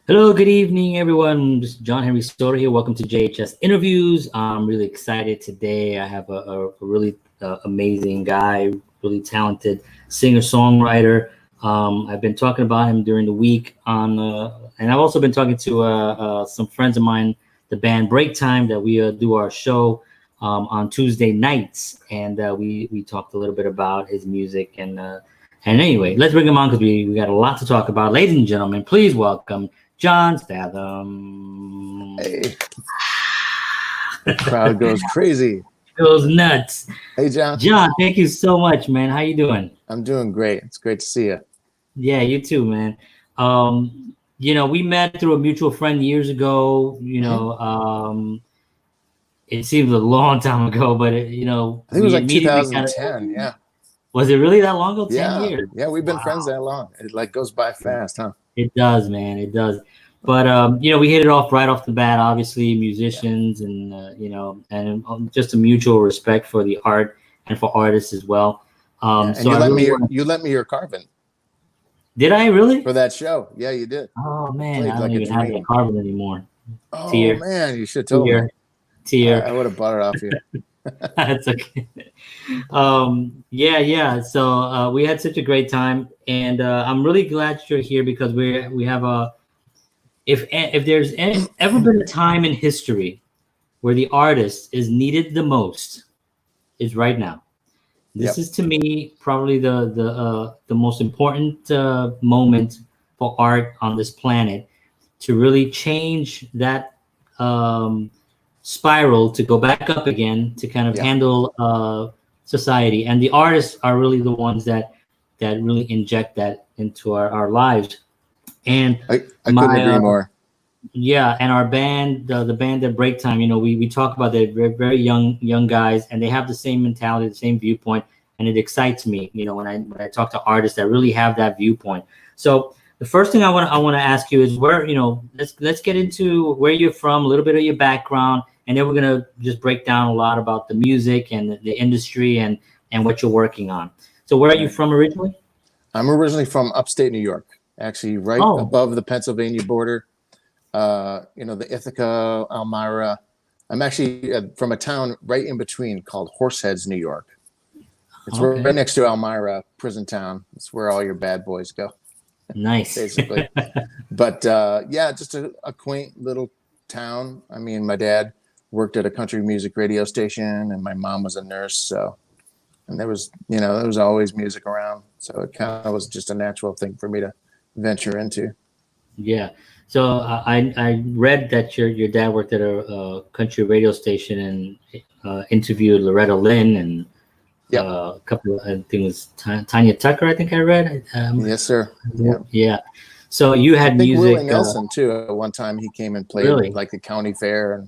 Hello, good evening, everyone. This is John Henry Soto here. Welcome to JHS Interviews. I'm really excited today. I have a really amazing guy, really talented singer-songwriter. I've been talking about him during the week and I've also been talking to some friends of mine, the band Break Time, that we do our show on Tuesday nights, and we talked a little bit about his music and anyway, let's bring him on because we got a lot to talk about. Ladies and gentlemen, please welcome Jon Statham. Hey, the crowd goes crazy. Goes nuts. Hey, John. Jon, thank you so much, man. How you doing? I'm doing great. It's great to see you. Yeah, you too, man. We met through a mutual friend years ago. It seems a long time ago, but I think it was like 2010. Yeah. Was it really that long ago? 10 years. Yeah, we've been friends that long. It like goes by fast, huh? It does, man. It does. But we hit it off right off the bat. Obviously, musicians, and just a mutual respect for the art and for artists as well. And so you lent me your Carvin. Did I really? For that show? Yeah, you did. Oh man, I don't even have the Carvin anymore. Oh man, you should tell me. I would have bought it off you. That's okay. Yeah. So we had such a great time, and I'm really glad you're here because we have a. If there's ever been a time in history where the artist is needed the most, is right now. This is to me probably the most important moment for art on this planet to really change that spiral to go back up again to kind of handle society. And the artists are really the ones that really inject that into our lives. And I couldn't agree more. Yeah, and our band, the band at Break Time, we talk about that very young guys, and they have the same mentality, the same viewpoint, and it excites me, when I talk to artists that really have that viewpoint. So the first thing I want to ask you is where, let's get into where you're from, a little bit of your background, and then we're gonna just break down a lot about the music and the industry and what you're working on. So where are you from originally? I'm originally from upstate New York. Actually, above the Pennsylvania border, the Ithaca, Elmira. I'm actually from a town right in between called Horseheads, New York. It's right next to Elmira, prison town. It's where all your bad boys go. Nice. Basically. But just a quaint little town. I mean, my dad worked at a country music radio station, and my mom was a nurse. And there was always music around. So it kind of was just a natural thing for me to venture into. Yeah. So I read that your dad worked at a country radio station and interviewed Loretta, Lynn, and a couple of, I think it was Tanya Tucker, I think I read. Yes, sir. Yeah. So you had music. Willie Nelson too. At one time he came and played like the county fair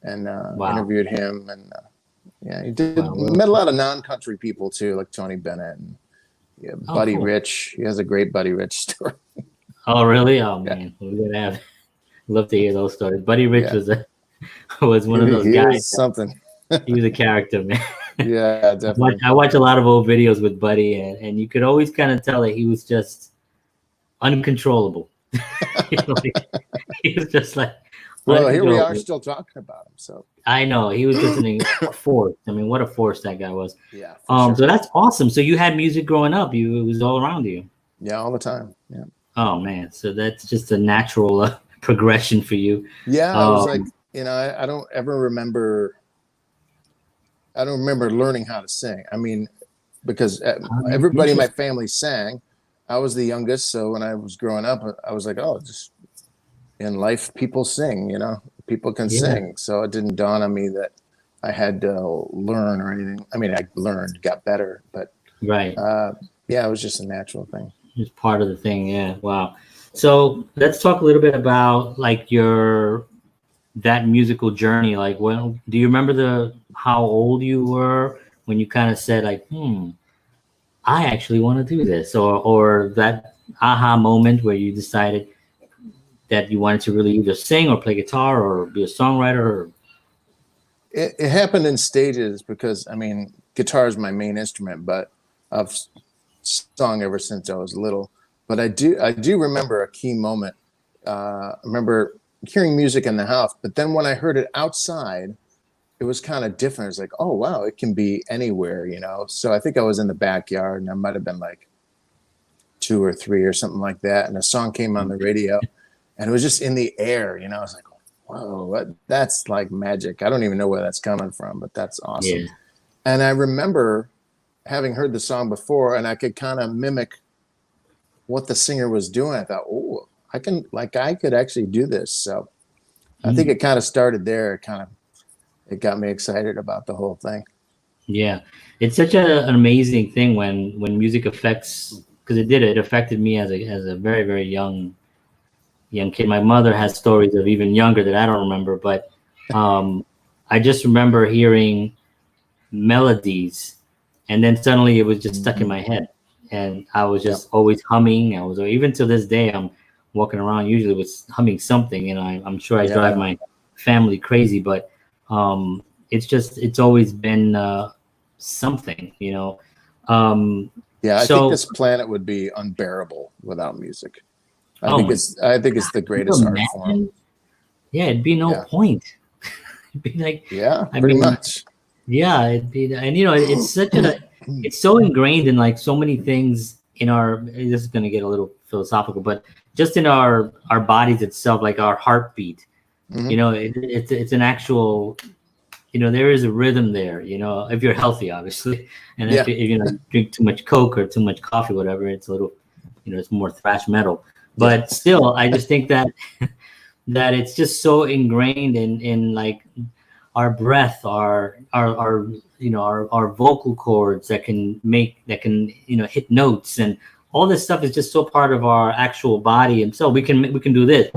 and interviewed him, and he did. Met a lot of non-country people too, like Tony Bennett and Buddy Rich. He has a great Buddy Rich story. Oh really? Oh man, we're gonna love to hear those stories. Buddy Rich was one of those guys. He was a character, man. Yeah, definitely. I watch a lot of old videos with Buddy, and you could always kind of tell that he was just uncontrollable. He was just like. Well, here we are still talking about him. So I know he was just a force. I mean, what a force that guy was. Yeah. Sure. So that's awesome. So you had music growing up. It was all around you. Yeah, all the time. Yeah. Oh man, so that's just a natural progression for you. Yeah, I was like, I don't remember learning how to sing. I mean, because everybody in my family sang. I was the youngest, so when I was growing up, I was like, just in life, people sing. People can sing. So it didn't dawn on me that I had to learn or anything. I mean, I learned, got better, but right. It was just a natural thing. It's part of the thing. Yeah. Wow. So let's talk a little bit about like that musical journey. Like, do you remember how old you were when you kind of said like, I actually want to do this, or that aha moment where you decided that you wanted to really either sing or play guitar or be a songwriter? It happened in stages because, I mean, guitar is my main instrument, but I've sung ever since I was little. But I do remember a key moment I remember hearing music in the house, but then when I heard it outside, it was kind of different. It's like, oh wow, it can be anywhere, you know. So I think I was in the backyard, and I might have been like 2 or 3 or something like that, and a song came on the radio, and it was just in the air, you know. I was like, whoa, that's like magic. I don't even know where that's coming from, but that's awesome. Yeah. And I remember having heard the song before, and I could kind of mimic what the singer was doing. I thought, oh, I could actually do this. So I think it kind of started there. It got me excited about the whole thing. Yeah, it's such an amazing thing when music affects, because it affected me as a very, very young kid. My mother has stories of even younger that I don't remember, but I just remember hearing melodies, and then suddenly it was just stuck in my head, and I was just always humming. I was, even to this day, I'm walking around usually with humming something, and I'm sure I drive my family crazy, but it's always been something, you know. I think this planet would be unbearable without music. I think it's the greatest art form. Yeah, it'd be no point. It'd be like, pretty much. Yeah, it'd be, and you know, it's such it's so ingrained in like so many things in our. This is going to get a little philosophical, but just in our bodies itself, like our heartbeat. You know, it's an actual, you know, there is a rhythm there, you know, if you're healthy, obviously. And if you know, drink too much Coke or too much coffee, whatever, it's a little, you know, it's more thrash metal. But still, I just think that it's just so ingrained in like our breath, our you know, our vocal cords that can, you know, hit notes, and all this stuff is just so part of our actual body. And so we can do this.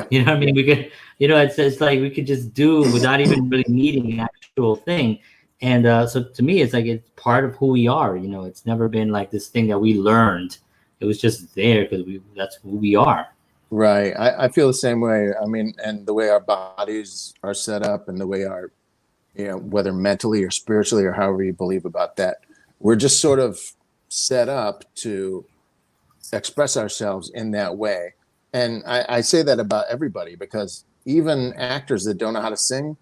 You know what I mean? We could, you know, it's like we could just do without even really needing an actual thing. And so to me, it's like it's part of who we are. You know, it's never been like this thing that we learned. It was just there because that's who we are. Right. I feel the same way. I mean, and the way our bodies are set up, and the way our, you know, whether mentally or spiritually or however you believe about that, we're just sort of set up to express ourselves in that way. And I say that about everybody, because even actors that don't know how to sing,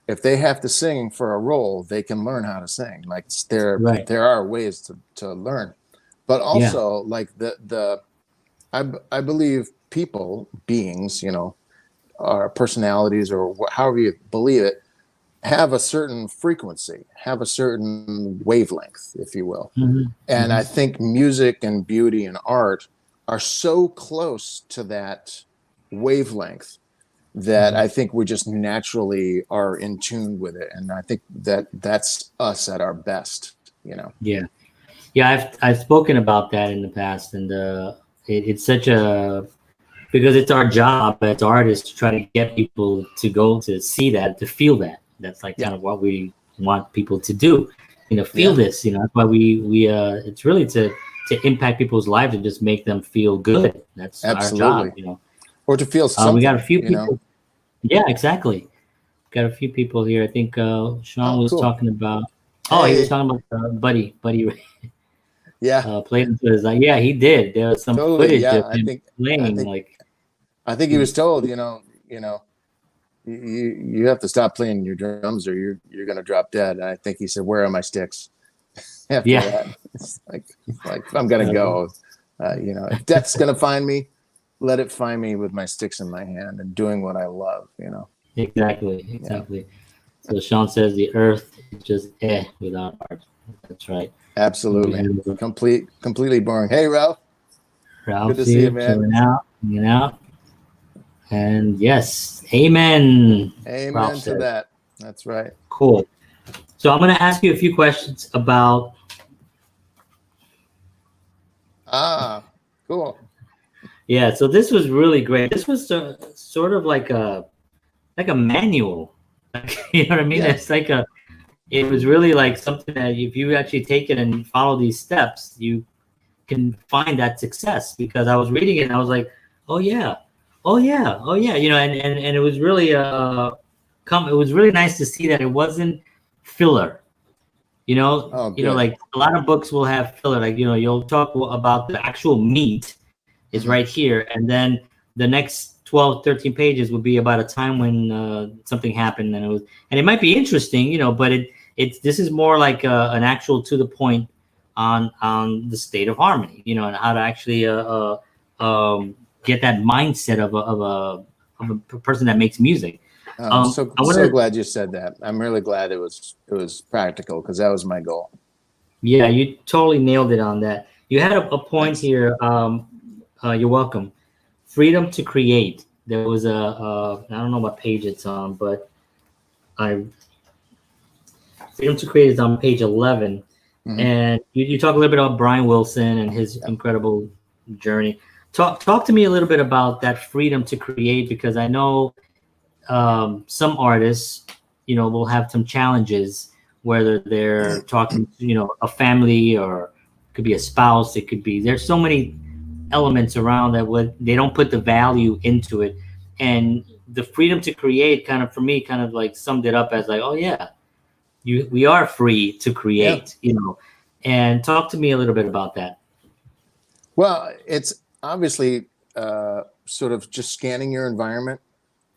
if they have to sing for a role, they can learn how to sing. Like there are ways to learn, but also like I believe beings, you know, our personalities, or however you believe it, have a certain frequency, have a certain wavelength, if you will. And I think music and beauty and art are so close to that wavelength that I think we just naturally are in tune with it. And I think that's us at our best, you know? Yeah. I've spoken about that in the past, and it's such because it's our job as artists to try to get people to go to see that, to feel that. That's like kind of what we want people to do, you know, feel this, you know. That's why we it's really to impact people's lives and just make them feel good. That's our job, you know. Or to feel something. We got a few people. Know? Yeah, exactly. Got a few people here. I think Sean was talking about. Oh, he was talking about Buddy. Played into his, like, he did. There was some footage of him playing. I think he was told, you know, you have to stop playing your drums or you're going to drop dead. And I think he said, "Where are my sticks?" After that, it's like I'm going to go. You know, if death's going to find me, let it find me with my sticks in my hand and doing what I love. You know. Exactly. So Sean says the earth is just without art. That's right. Absolutely. Completely boring. Hey, Ralph. Good to see you, man. Hanging out. And yes, amen. Amen to that. That's right. Cool. So I'm going to ask you a few questions about. Cool. Yeah. So this was really great. This was sort of like a manual. You know what I mean? It's like it was really like something that if you actually take it and follow these steps, you can find that success. Because I was reading it and I was like, oh yeah, you know, and it was really it was really nice to see that it wasn't filler. You know, you know, like a lot of books will have filler. Like, you know, you'll talk about the actual meat, is right here. And then the next 12, 13 pages would be about a time when something happened, and it might be interesting, you know, but this is more like an actual to the point on the state of harmony, you know, and how to actually get that mindset of a person that makes music. I'm so glad you said that. I'm really glad it was practical, because that was my goal. Yeah, you totally nailed it on that. You had a point here. You're welcome. Freedom to create. There was I don't know what page it's on, but Freedom to Create is on page 11. Mm-hmm. And you talk a little bit about Brian Wilson and his incredible journey. Talk to me a little bit about that freedom to create, because I know some artists, you know, will have some challenges, whether they're talking to, you know, a family, or it could be a spouse. It could be, there's so many elements around that they don't put the value into it. And the freedom to create kind of, for me, kind of like summed it up as like, oh yeah, we are free to create, you know. And talk to me a little bit about that. Well, it's obviously sort of just scanning your environment,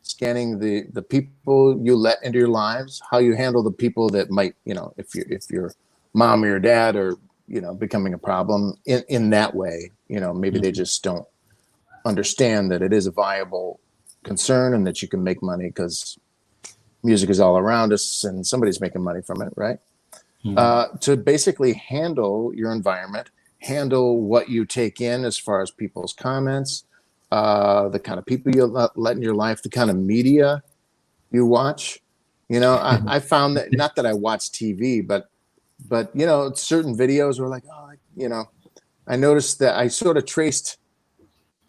scanning the people you let into your lives, how you handle the people that might, you know, if your mom or your dad are, you know, becoming a problem in that way, you know, maybe they just don't understand that it is a viable concern and that you can make money, because music is all around us and somebody's making money from it, right? To basically handle your environment, handle what you take in as far as people's comments, the kind of people you let in your life, the kind of media you watch. You know, I found that, not that I watch TV, but you know, certain videos were like, oh, you know, I noticed that I sort of traced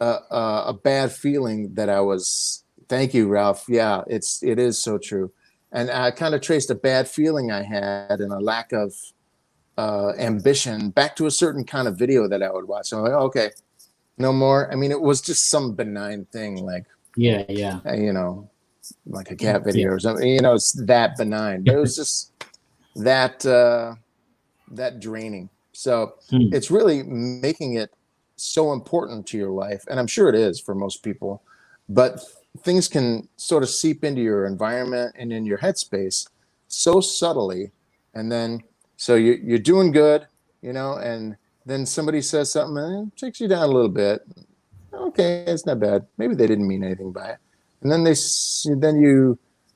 a bad feeling that I was. Thank you, Ralph. Yeah, it is so true. And I kind of traced a bad feeling I had and a lack of ambition back to a certain kind of video that I would watch. So I'm like, okay, no more. I mean, it was just some benign thing, like, you know, like a cat video or something. You know, it's that benign, but it was just that draining. So it's really making it so important to your life, and I'm sure it is for most people, but things can sort of seep into your environment and in your headspace so subtly, and then so you're doing good, you know, and then somebody says something and it takes you down a little bit. Okay, it's not bad. Maybe they didn't mean anything by it, and then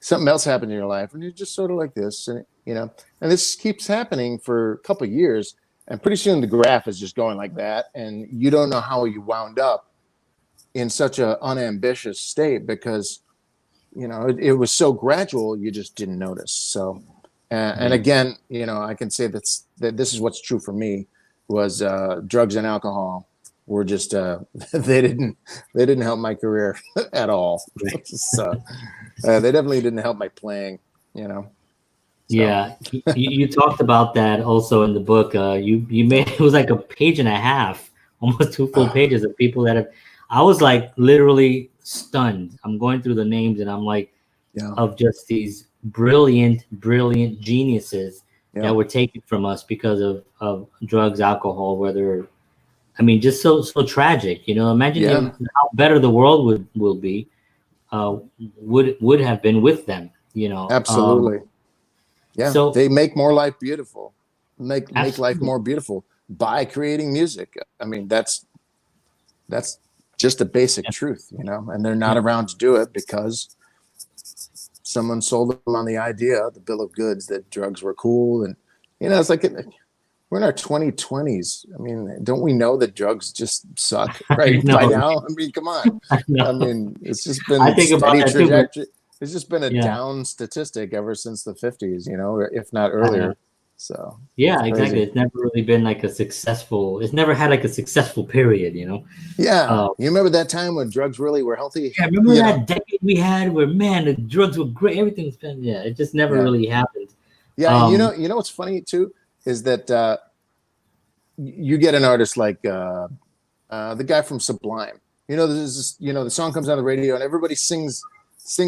something else happened in your life, and you're just sort of like this, and you know, and this keeps happening for a couple of years, and pretty soon the graph is just going like that, and you don't know how you wound up in such an unambitious state, because you know it was so gradual, you just didn't notice. So and again, you know, I can say that this is what's true for me, was drugs and alcohol were just they didn't help my career at all. So they definitely didn't help my playing, you know. So. Yeah, you talked about that also in the book. You made, it was like a page and a half, almost 2 full pages of people that have. I was like literally stunned. I'm going through the names and I'm like, of just these brilliant geniuses that were taken from us because of drugs, alcohol, whether, I mean, just so tragic, you know. Imagine how better the world will be, would have been with them, you know. Absolutely. So they make more life beautiful, make life more beautiful by creating music. I mean, that's just a basic truth, you know, and they're not around to do it because someone sold them on the idea, the bill of goods, that drugs were cool. And, you know, it's like, we're in our 2020s. I mean, don't we know that drugs just suck right by now? I mean, come on. I mean, it's just been a steady trajectory. It's just been a down statistic ever since the 50s, you know, if not earlier. So exactly. It's never really been like a successful. It's never had like a successful period, you know. Yeah, you remember that time when drugs really were healthy? Yeah, remember that decade we had where, man, the drugs were great. Everything was been, it just never really happened. Yeah, and you know what's funny too is that you get an artist like the guy from Sublime. You know, there's this, you know, the song comes on the radio and everybody sings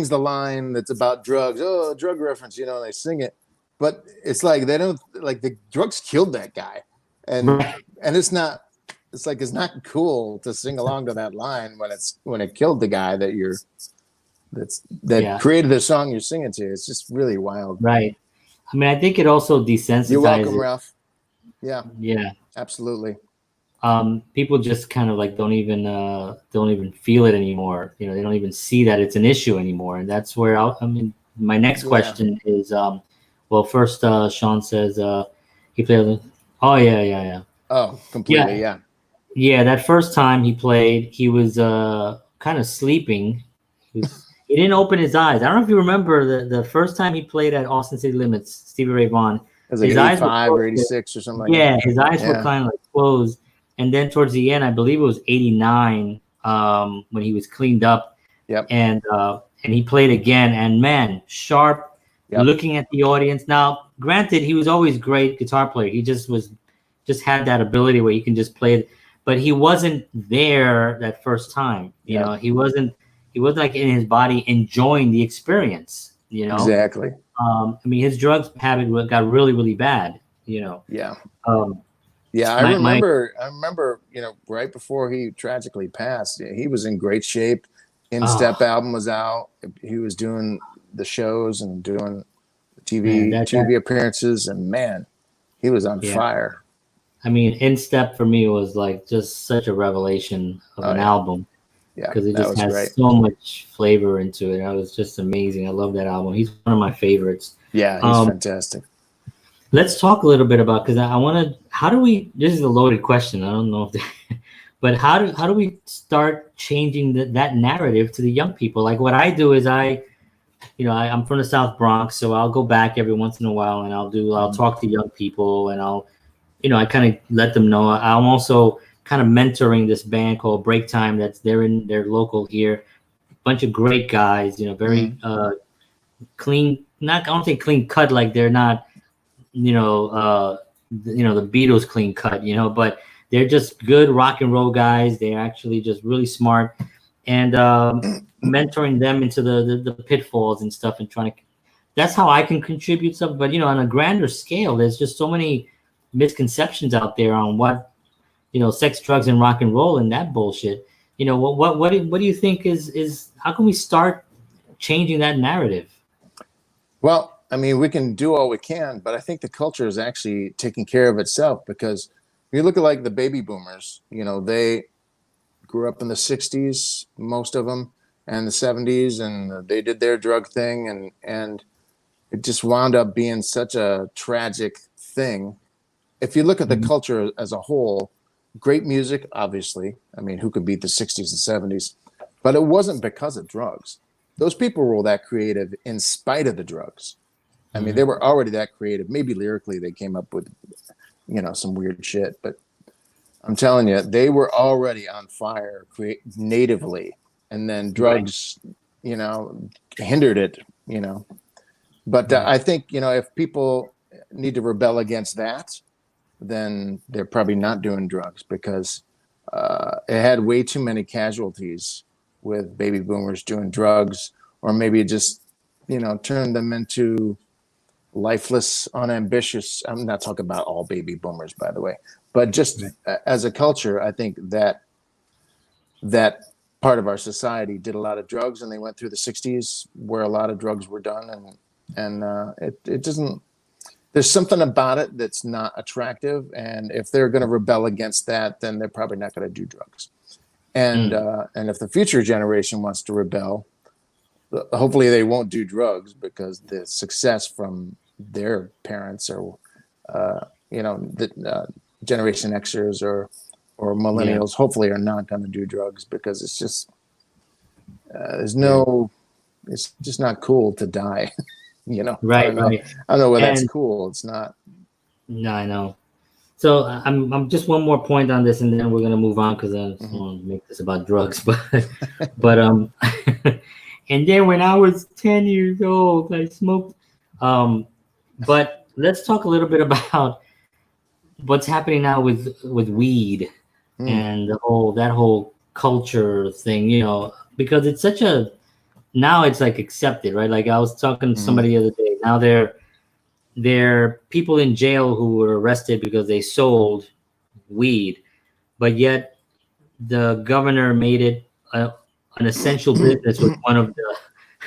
the line that's about drugs. Oh, drug reference, you know, and they sing it. But it's like they don't, like, the drugs killed that guy, and it's not it's not cool to sing along to that line when it killed the guy that created the song you're singing to. It's just really wild. Right. I mean, I think it also desensitizes. You're welcome, Ralph. Yeah. Yeah. Absolutely. People just kind of like don't even feel it anymore. You know, they don't even see that it's an issue anymore. And that's where my next question is, well, first, Sean says, he played, oh yeah. Oh, completely. Yeah. Yeah. That first time he played, he was, kind of sleeping. He didn't open his eyes. I don't know if you remember the first time he played at Austin City Limits, Stevie Ray Vaughan. It was like 85 or 86 or something like that. Yeah, his eyes were kind of like closed. And then towards the end, I believe it was 89, when he was cleaned up. Yep. And he played again. And man, sharp, looking at the audience. Now, granted, he was always a great guitar player. He just had that ability where he can just play it. But he wasn't there that first time. You know, he wasn't like in his body enjoying the experience, you know? Exactly. I mean, his drugs habit got really, really bad, you know? Yeah. I remember, you know, right before he tragically passed, he was in great shape. In Step album was out. He was doing the shows and doing TV appearances, and man, he was on fire. I mean, In Step for me was like just such a revelation of an album. Yeah, because it just has so much flavor into it. It was just amazing. I love that album. He's one of my favorites. Yeah, he's fantastic. Let's talk a little bit about, because I want to. How do we? This is a loaded question. I don't know if, but how do we start changing that narrative to the young people? Like what I do is I'm from the South Bronx, so I'll go back every once in a while and I'll talk to young people and I kind of let them know. I'm also kind of mentoring this band called Break Time they're local here. A bunch of great guys, you know, very clean, I don't think clean cut, like they're not, the Beatles clean cut, you know, but they're just good rock and roll guys. They're actually just really smart, and mentoring them into the pitfalls and stuff, and that's how I can contribute something. But, you know, on a grander scale, there's just so many misconceptions out there on what, sex, drugs, and rock and roll and that bullshit. You know, what do you think is how can we start changing that narrative? Well, I mean, we can do all we can, but I think the culture is actually taking care of itself, because you look at like the baby boomers, they grew up in the 60s, most of them, and the 70s, and they did their drug thing, and it just wound up being such a tragic thing. If you look at the culture as a whole, great music, obviously. I mean, who could beat the 60s and 70s? But it wasn't because of drugs. Those people were that creative in spite of the drugs. I mean, they were already that creative. Maybe lyrically they came up with, some weird shit. But I'm telling you, they were already on fire natively. And then drugs, hindered it, But I think, if people need to rebel against that, then they're probably not doing drugs, because it had way too many casualties with baby boomers doing drugs, or maybe just, turned them into lifeless, unambitious. I'm not talking about all baby boomers, by the way, but just as a culture, I think that part of our society did a lot of drugs, and they went through the 60s where a lot of drugs were done. And it doesn't, there's something about it that's not attractive. And if they're going to rebel against that, then they're probably not going to do drugs. And if the future generation wants to rebel, hopefully they won't do drugs, because the success from their parents or, the Generation Xers or millennials, hopefully are not going to do drugs, because it's just, it's just not cool to die. Right. I don't know whether that's cool. It's not. No, I know. So I'm just one more point on this, and then we're gonna move on, because I just want to make this about drugs. But and then when I was 10 years old, I smoked. But let's talk a little bit about what's happening now with weed and that whole culture thing. Because it's now it's like accepted, right? Like I was talking to somebody the other day. Now there are people in jail who were arrested because they sold weed, but yet the governor made it an essential business. Was one of the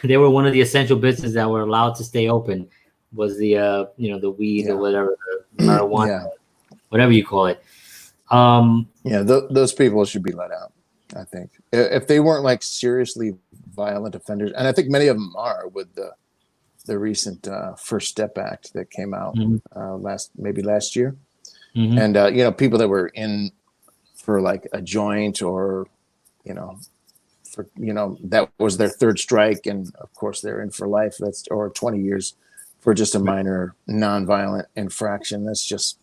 they were one of the essential businesses that were allowed to stay open. Was the the weed or whatever, the marijuana, whatever you call it. Those people should be let out. I think if they weren't like seriously violent offenders, and I think many of them are with the recent First Step Act that came out last year, and people that were in for like a joint or that was their third strike, and of course they're in for life. Or 20 years for just a minor nonviolent infraction. That's just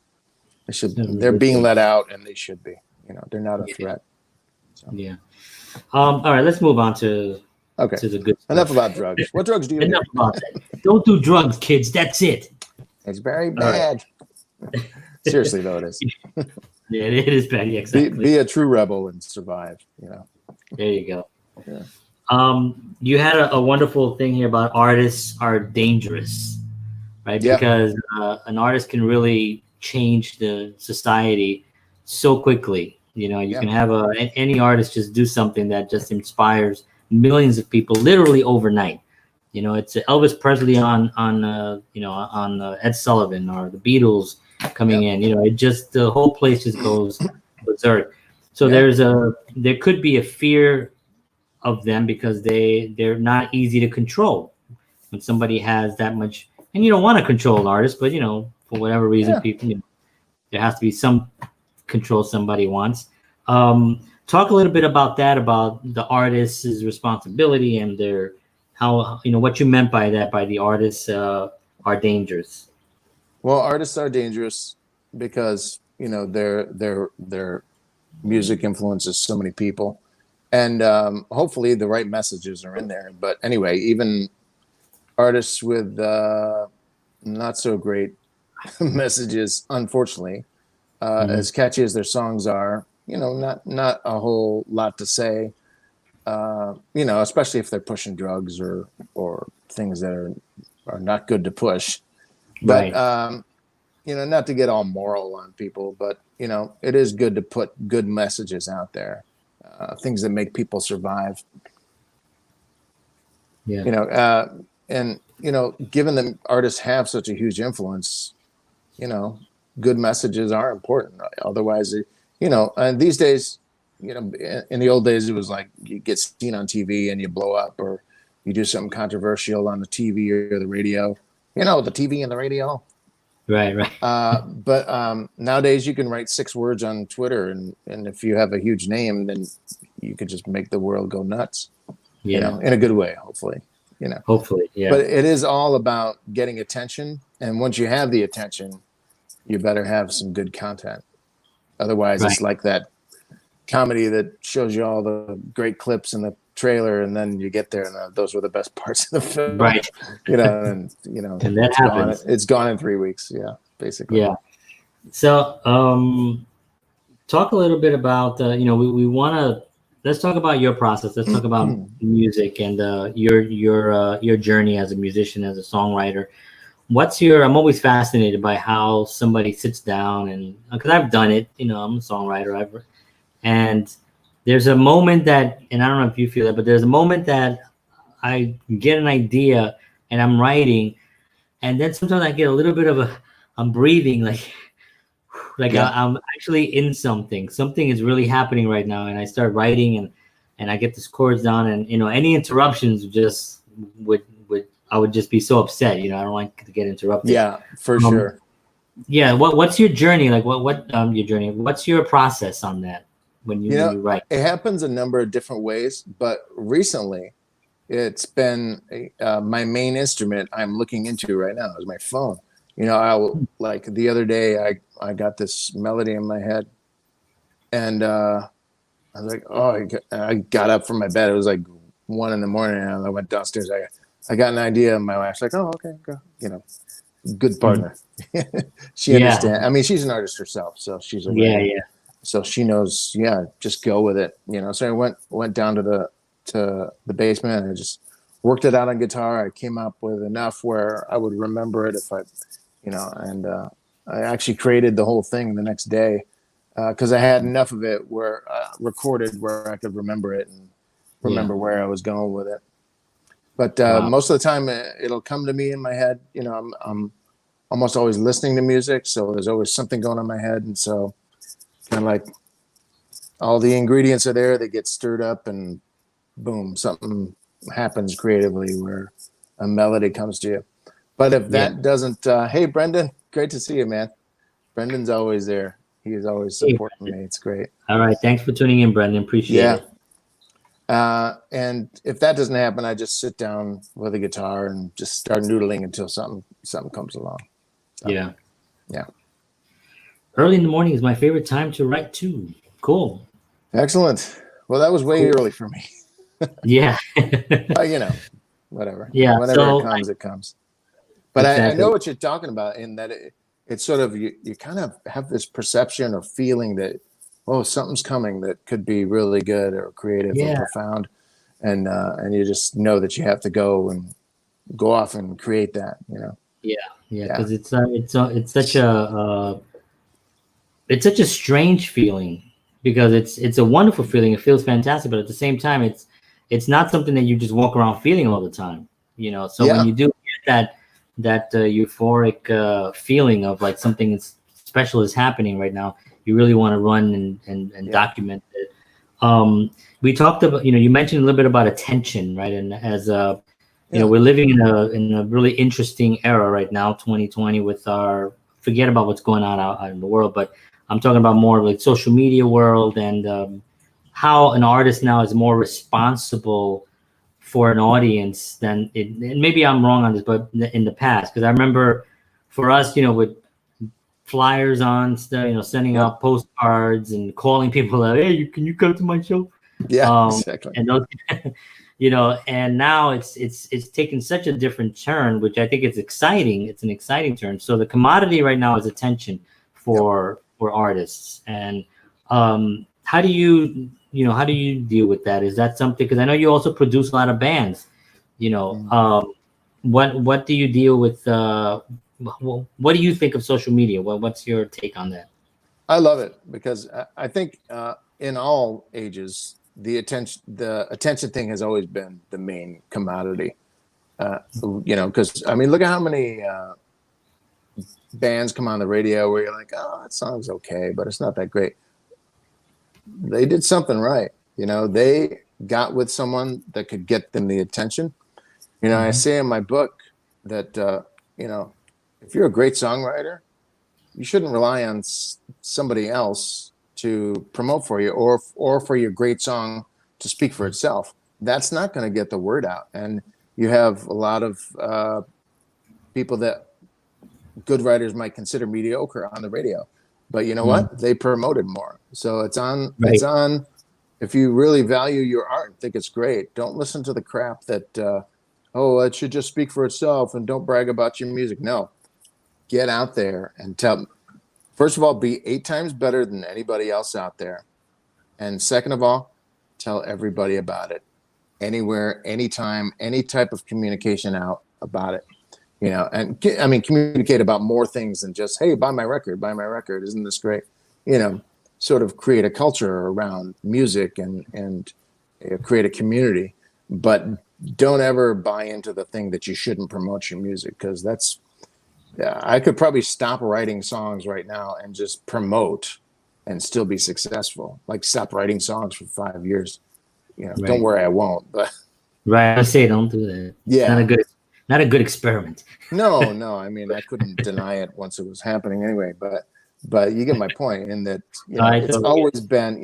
they're being let out, and they should be. They're not a threat. So. Yeah. All right, let's move on to the good stuff. Enough about drugs. What drugs do you Enough about that. Don't do drugs, kids. That's it. It's very bad. Right. Seriously, though, it is. Yeah, it is bad. Yeah, exactly. Be a true rebel and survive. There you go. Yeah. You had a wonderful thing here about artists are dangerous, right? Yeah. Because an artist can really change the society so quickly. You can have any artist just do something that just inspires millions of people literally overnight. It's Elvis Presley on Ed Sullivan, or the Beatles coming in. It just, the whole place just goes berserk. So there could be a fear of them because they're not easy to control. When somebody has that much, and you don't want to control an artist, but for whatever reason, people, there has to be some control somebody wants. Talk a little bit about that, about the artist's responsibility and how what you meant by that, by the artists are dangerous. Well, artists are dangerous because their music influences so many people, and hopefully the right messages are in there. But anyway, even artists with not so great messages, unfortunately, as catchy as their songs are, not a whole lot to say. Especially if they're pushing drugs or things that are not good to push. But not to get all moral on people, but it is good to put good messages out there, things that make people survive. Yeah. And given that artists have such a huge influence, good messages are important. Otherwise, and these days, in the old days, it was like you get seen on TV and you blow up, or you do something controversial on the TV or the radio. The TV and the radio. Right. But nowadays you can write 6 words on Twitter, and if you have a huge name, then you could just make the world go nuts. Yeah. In a good way, hopefully. Hopefully, yeah. But it is all about getting attention, and once you have the attention, you better have some good content. Otherwise, it's like that comedy that shows you all the great clips in the trailer, and then you get there and those were the best parts of the film. Right. And that happens. It's gone in 3 weeks. Yeah, basically. Yeah. So, talk a little bit about, we want to, let's talk about your process. Let's talk about music and your journey as a musician, as a songwriter. I'm always fascinated by how somebody sits down, and because I've done it, I'm a songwriter. And there's a moment that, and I don't know if you feel that, but there's a moment that I get an idea and I'm writing, and then sometimes I get a little bit of I'm breathing I'm actually in something. Something is really happening right now, and I start writing, and I get these chords down, and any interruptions just I would just be so upset. I don't like to get interrupted. Yeah, for sure. Yeah. What's your journey like? What your journey? What's your process on that when you write? It happens a number of different ways, but recently it's been my main instrument I'm looking into right now is my phone. I'll, like the other day I got this melody in my head, and I was like, I got up from my bed. It was like 1 a.m, and I went downstairs. I got an idea, and my wife's like, "Oh, okay, go." Good partner. She understands. I mean, she's an artist herself, so she's so she knows. Yeah, just go with it. So I went down to the basement, and I just worked it out on guitar. I came up with enough where I would remember it if I, and I actually created the whole thing the next day. because I had enough of it where recorded where I could remember it and remember where I was going with it. But most of the time, it'll come to me in my head. You know, I'm almost always listening to music, so there's always something going on in my head, and so kind of like all the ingredients are there. They get stirred up, and boom, something happens creatively where a melody comes to you. But if that doesn't, hey, Brendan, great to see you, man. Brendan's always there. He is always supporting me. It's great. All right. Thanks for tuning in, Brendan. Appreciate it. And if that doesn't happen, I just sit down with a guitar and just start noodling until something comes along. So, yeah. Early in the morning is my favorite time to write too. Cool. Excellent. Well, that was way early for me. Yeah. You know, whatever. Yeah. Whenever So, it comes, it comes. But exactly. I know what you're talking about in that it's sort of, you kind of have this perception or feeling that, oh, something's coming that could be really good or creative or profound. And you just know that you have to go off and create that, you know? Yeah. Cause it's such a strange feeling, because it's a wonderful feeling. It feels fantastic, but at the same time, it's not something that you just walk around feeling all the time, you know? So when you do get that euphoric feeling of like something special is happening right now, you really want to run and document it. We talked about, you mentioned a little bit about attention, right? And as we're living in a really interesting era right now, 2020, with forget about what's going on out in the world, but I'm talking about more like social media world, and how an artist now is more responsible for an audience than and maybe I'm wrong on this, but in the past, because I remember for us, with flyers on stuff, sending out postcards and calling people out, hey, can you come to my show? Exactly. And those, and now it's taken such a different turn, which I think is exciting. It's an exciting turn. So the commodity right now is attention for artists. And how do you deal with that? Is that something, because I know you also produce a lot of bands, what do you deal with? What do you think of social media? What's your take on that? I love it, because I think in all ages, the attention thing has always been the main commodity. Because I mean, look at how many bands come on the radio where you're like, oh, that song's okay, but it's not that great. They did something right. They got with someone that could get them the attention. I say in my book that if you're a great songwriter, you shouldn't rely on somebody else to promote for you, or for your great song to speak for itself. That's not going to get the word out. And you have a lot of people that good writers might consider mediocre on the radio, but you know what? They promoted more. So it's on. Right. It's on. If you really value your art and think it's great, don't listen to the crap that it should just speak for itself and don't brag about your music. No, get out there and tell. First of all, be 8 times better than anybody else out there. And second of all, tell everybody about it. Anywhere, anytime, any type of communication out about it. And I mean, communicate about more things than just, hey, buy my record, isn't this great? Sort of create a culture around music and create a community. But don't ever buy into the thing that you shouldn't promote your music, because I could probably stop writing songs right now and just promote and still be successful. Like, stop writing songs for 5 years. Right. Don't worry, I won't. But right, I say don't do that. Yeah, not a good experiment. No. I mean, I couldn't deny it once it was happening anyway. But you get my point in that. It's always been.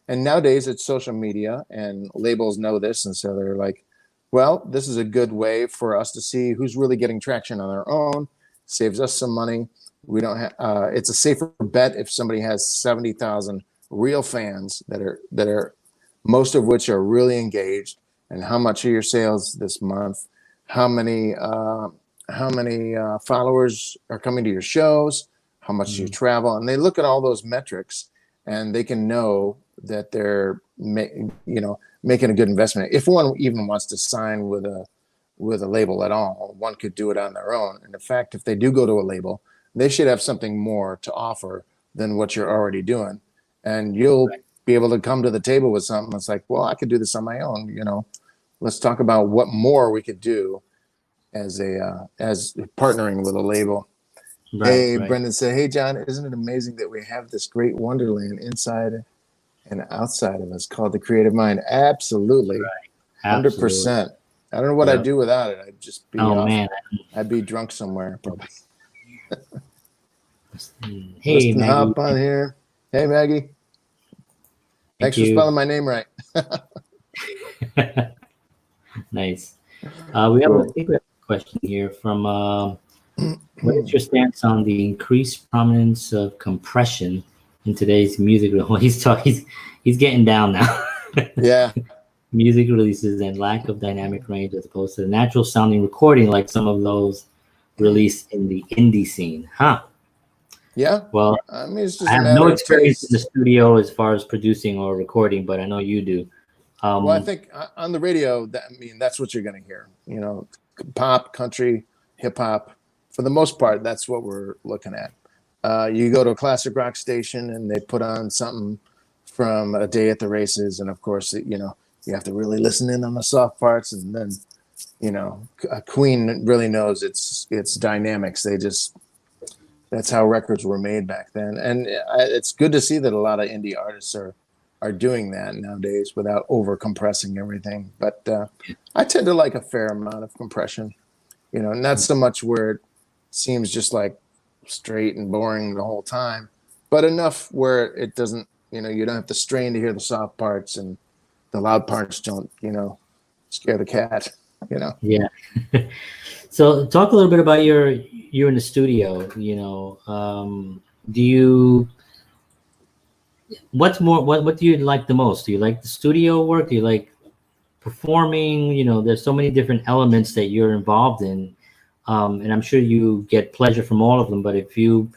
And nowadays it's social media, and labels know this, and so they're like, well, this is a good way for us to see who's really getting traction on their own. Saves us some money. We don't have. It's a safer bet if somebody has 70,000 real fans that are most of which are really engaged. And how much are your sales this month? How many followers are coming to your shows? How much do you travel? And they look at all those metrics, and they can know that they're making a good investment. If one even wants to sign with a label at all, one could do it on their own. And in fact, if they do go to a label, they should have something more to offer than what you're already doing. and you'll be able to come to the table with something that's like, well, I could do this on my own. Let's talk about what more we could do as partnering with a label. Hey, Brendan said, hey, John, isn't it amazing that we have this great wonderland inside and outside of us called the creative mind? Absolutely. 100%. I don't know what I'd do without it. I'd just be I'd be drunk somewhere probably. Hey, Maggie. Hop on here. Hey, Maggie. Thanks for spelling my name right. Nice. We have a question here from what is your stance on the increased prominence of compression in today's music? Well, he's getting down now. Yeah. Music releases and lack of dynamic range as opposed to the natural sounding recording like some of those released in the indie scene. Huh. Yeah. Well, I mean, it's just I have no experience in the studio as far as producing or recording, but I know you do. Well, I think on the radio, that's what you're going to hear. Pop, country, hip hop. For the most part, that's what we're looking at. You go to a classic rock station and they put on something from A Day at the Races, and of course, you have to really listen in on the soft parts, and then, Queen really knows its dynamics. That's how records were made back then. And it's good to see that a lot of indie artists are doing that nowadays without over compressing everything. But I tend to like a fair amount of compression, not so much where it seems just like straight and boring the whole time, but enough where it doesn't, you don't have to strain to hear the soft parts, and the loud parts don't, scare the cat, Yeah. So talk a little bit about you're in the studio, what do you like the most? Do you like the studio work? Do you like performing? There's so many different elements that you're involved in. And I'm sure you get pleasure from all of them, but if you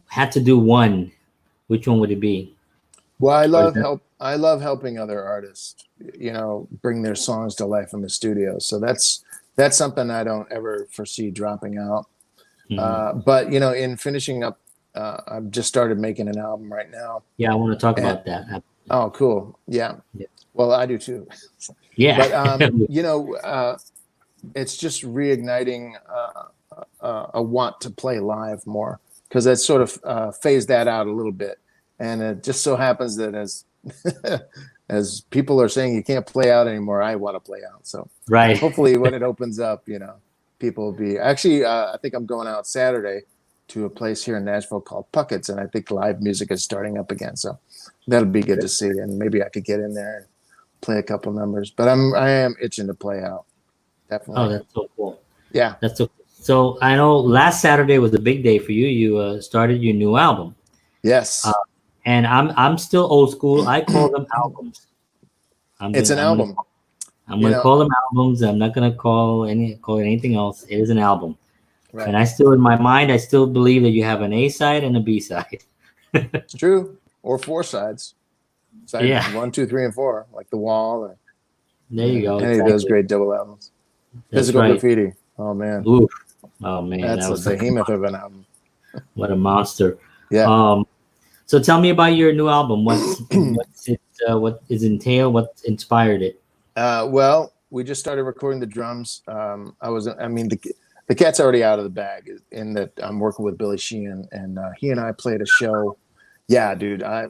had to do one, which one would it be? Well, I love helping other artists, bring their songs to life in the studio. So that's something I don't ever foresee dropping out. Mm-hmm. But in finishing up, I've just started making an album right now. Yeah, I want to talk about that. Oh, cool. Yeah. Well, I do too. Yeah. But it's just reigniting a want to play live more, because that sort of phased that out a little bit. And it just so happens that as people are saying you can't play out anymore, I want to play out. So hopefully when it opens up, people will be actually. I think I'm going out Saturday to a place here in Nashville called Puckett's, and I think live music is starting up again. So that'll be good to see, and maybe I could get in there and play a couple numbers. But I am itching to play out. Definitely. Oh, that's so cool. Yeah, that's so cool. So I know last Saturday was a big day for you. You started your new album. Yes. And I'm still old school. I call them albums. It's an album. I'm going to call them albums. I'm not going to call it anything else. It is an album. Right. And I still, in my mind, I still believe that you have an A side and a B side. It's true. Or 4 sides. Side 1, 2, 3, and 4, like The Wall. Or, there you go. Any of those great double albums. That's Physical Graffiti. Oh, man. Oof. Oh, man. That's a behemoth of an album. What a monster. Yeah. So tell me about your new album. What is entailed? What inspired it? Well, we just started recording the drums. The cat's already out of the bag in that I'm working with Billy Sheehan, and he and I played a show. Yeah, dude, I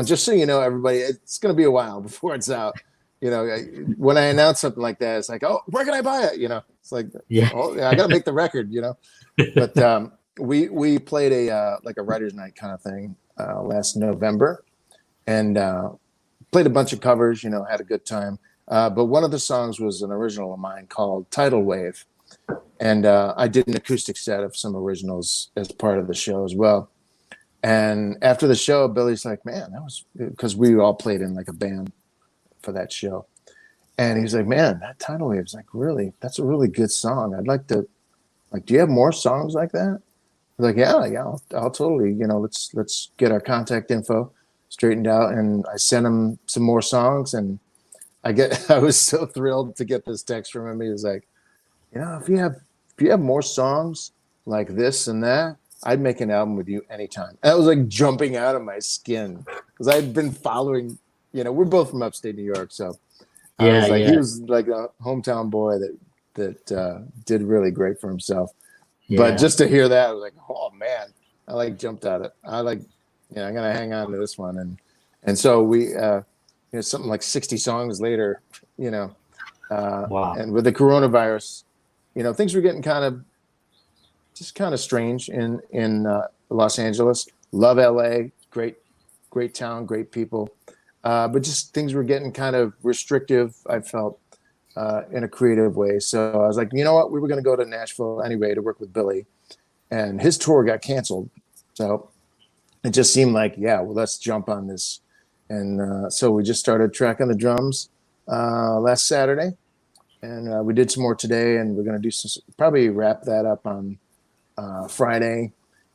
just so you know, everybody, it's going to be a while before it's out. When I announce something like that, it's like, oh, where can I buy it? It's like, I got to make the record, But we played a writer's night kind of thing last November, and played a bunch of covers, had a good time. But one of the songs was an original of mine called Tidal Wave. And I did an acoustic set of some originals as part of the show as well. And after the show, Billy's like, man, that was, because we all played in like a band for that show. And he's like, man, that Tidal Wave is that's a really good song. I'd like to, do you have more songs like that? I was like, yeah, I'll totally, let's get our contact info straightened out. And I sent him some more songs, and I was so thrilled to get this text from him. He was like, if you have more songs like this and that, I'd make an album with you anytime. And I was like jumping out of my skin because I'd been following, we're both from upstate New York. So I was like, he was like a hometown boy that did really great for himself. Yeah. But just to hear that, I was like, oh man, I like jumped at it. I like, I'm going to hang on to this one. And so we, something like 60 songs later, wow. And with the coronavirus, things were getting kind of strange in Los Angeles. Love LA, great town, great people. But just things were getting kind of restrictive, I felt, in a creative way. So I was like, you know what? We were going to go to Nashville anyway to work with Billy, and his tour got canceled. So it just seemed like, yeah, well, let's jump on this. And so we just started tracking the drums last Saturday, and we did some more today, and we're going to do probably wrap that up on Friday,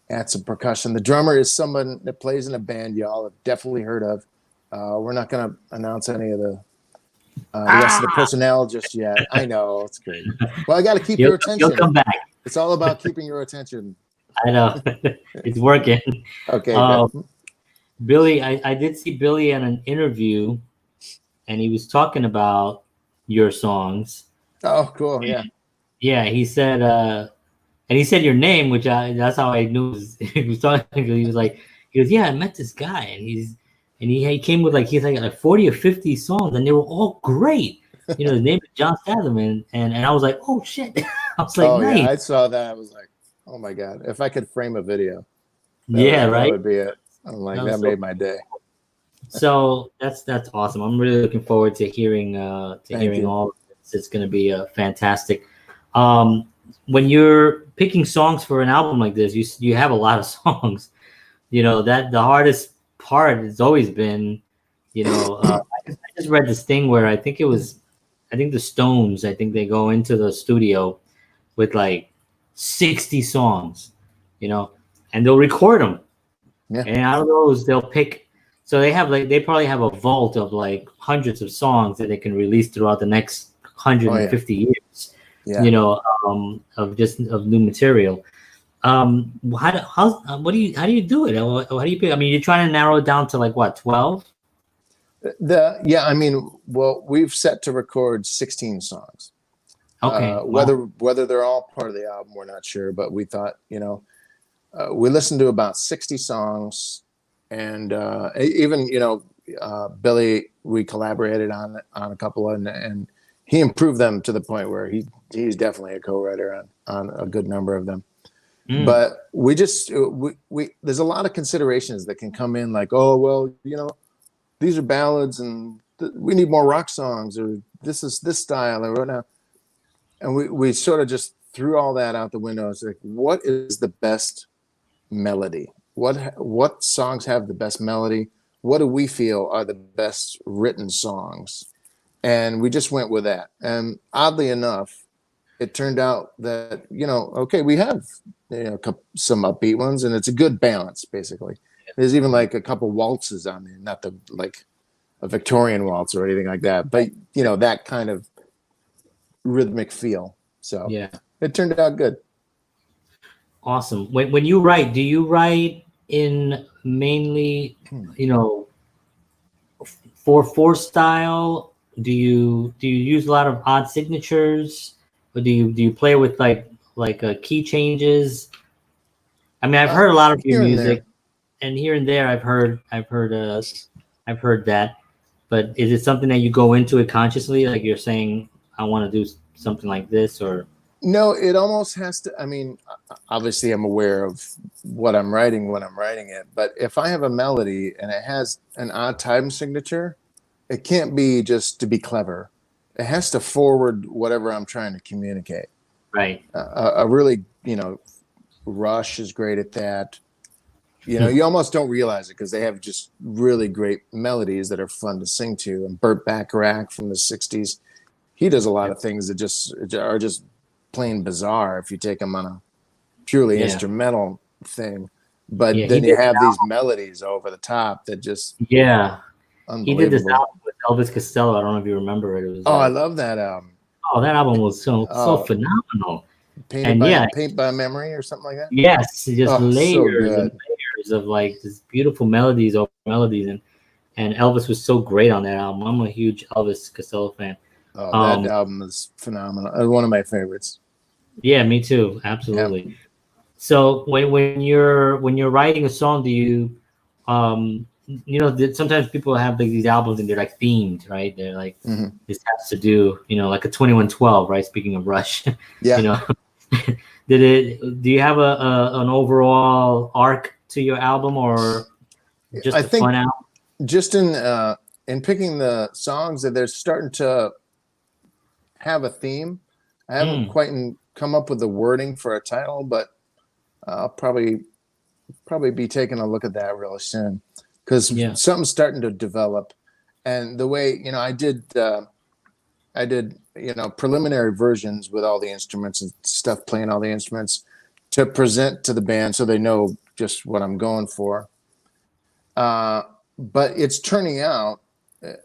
add some percussion. The drummer is someone that plays in a band y'all have definitely heard of. We're not going to announce any of the rest of the personnel just yet. I know, it's great. Well, I got to keep your attention. You'll come back. It's all about keeping your attention. I know. It's working. Okay, Billy, I did see Billy in an interview, and he was talking about your songs. Oh, cool. Yeah. Yeah, he said, and he said your name, which that's how I knew he was talking. He was like, yeah, I met this guy, and he came with he's like 40 or 50 songs, and they were all great. His name is Jon Statham, and I was like, oh shit. I was like, oh nice. Yeah, I saw that. I was like, oh my god, if I could frame a video, that would be it. I'm like, that made my day. So that's awesome. I'm really looking forward to hearing all of this. It's going to be fantastic. When you're picking songs for an album like this, you have a lot of songs. That the hardest part has always been, I just read this thing where I think the Stones, I think they go into the studio with like 60 songs, and they'll record them. Yeah. And out of those, they'll pick. So they probably have a vault of like hundreds of songs that they can release throughout the next 150 years. Yeah. Of new material. How do you do it? How do you pick? I mean, you're trying to narrow it down to like what, 12? We've set to record 16 songs. Okay. Whether they're all part of the album, we're not sure, but we thought, we listened to about 60 songs, and even Billy, we collaborated on a couple, and he improved them to the point where he's definitely a co-writer on a good number of them. But we just we there's a lot of considerations that can come in, like, oh well, these are ballads, and we need more rock songs, or this is this style, or whatnot. And we sort of just threw all that out the window. It's like, what is the best melody? What songs have the best melody? What do we feel are the best written songs? And we just went with that. And oddly enough, it turned out that, okay, we have some upbeat ones, and it's a good balance, basically. There's even like a couple waltzes on there, not like a Victorian waltz or anything like that, but that kind of rhythmic feel. So yeah, it turned out good. Awesome. When you write, do you write in mainly 4/4 style? Do you use a lot of odd signatures, or do you play with like key changes? I mean, I've heard a lot of your music, and here and there I've heard that. But is it something that you go into it consciously, like you're saying, I want to do something like this, or? No, it almost has to. I mean, obviously I'm aware of what I'm writing when I'm writing it, but if I have a melody and it has an odd time signature, it can't be just to be clever. It has to forward whatever I'm trying to communicate. Right. A really, Rush is great at that. You almost don't realize it because they have just really great melodies that are fun to sing to. And Burt Bacharach from the 60s, he does a lot of things that are just plain bizarre if you take him on a purely instrumental thing. But then you have these melodies over the top that just he did this album with Elvis Costello. I don't know if you remember it. I love that album. Oh, that album was so phenomenal. Paint by Memory or something like that. Yes, just Oh, so layers and good. layers of like this beautiful melodies over melodies, and Elvis was so great on that album. I'm a huge Elvis Costello fan. Oh, that album is phenomenal. One of my favorites. Yeah, me too. Yeah. Absolutely. So when you're writing a song, do you sometimes people have like these albums and they're like themed, right? They're like this has to do, like a 2112, right? Speaking of Rush, Yeah. do you have an overall arc to your album, or just I think fun album? just in picking the songs, that they're starting to have a theme. I haven't quite come up with the wording for a title, but I'll probably be taking a look at that really soon, because something's starting to develop. And the way, I did preliminary versions with all the instruments and stuff, playing all the instruments to present to the band so they know just what I'm going for. But it's turning out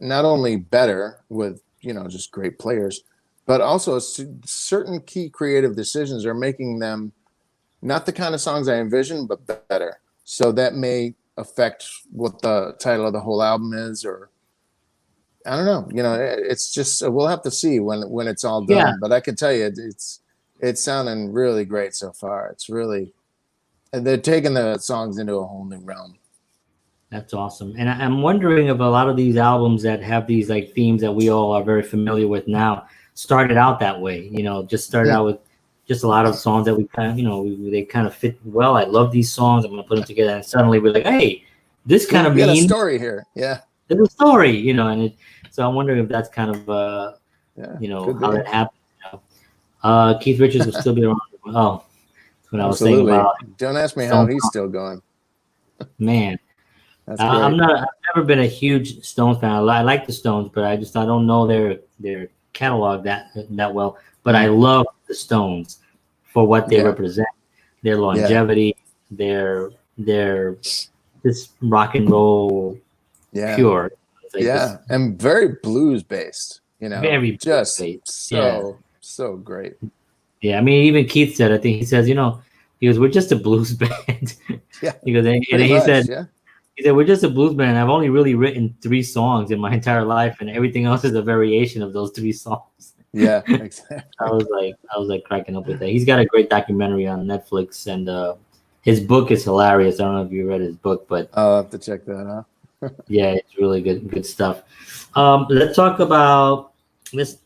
not only better with, just great players, but also certain key creative decisions are making them not the kind of songs I envisioned, but better. So that may affect what the title of the whole album is, or I don't know. It's just, we'll have to see when it's all done. Yeah. But I can tell you, it's sounding really great so far. And they're taking the songs into a whole new realm. That's awesome. And I'm wondering if a lot of these albums that have these like themes that we all are very familiar with now started out that way, just started out with just a lot of songs that we kind of, they kind of fit well. I love these songs. I'm going to put them together. And suddenly we're like, hey, this kind of means a story here. Yeah. There's a story, so I'm wondering if that's kind of, how that happened. Keith Richards will still be around. Oh, that's what I was saying about. Don't ask me how he's still going. Man. I've never been a huge Stones fan. I like the Stones, but I don't know their catalog that well. But I love the Stones for what they represent, their longevity, their this rock and roll pure. Like and very blues based. Very just so great. Yeah, I mean, even Keith said, I think he says, he goes, we're just a blues band. Yeah. He goes, and he said. He said, we're just a blues band. I've only really written 3 songs in my entire life, and everything else is a variation of those 3 songs. Yeah, exactly. I was like cracking up with that. He's got a great documentary on Netflix, and his book is hilarious. I don't know if you read his book, but I'll have to check that out. Yeah, it's really good stuff. Let's talk about this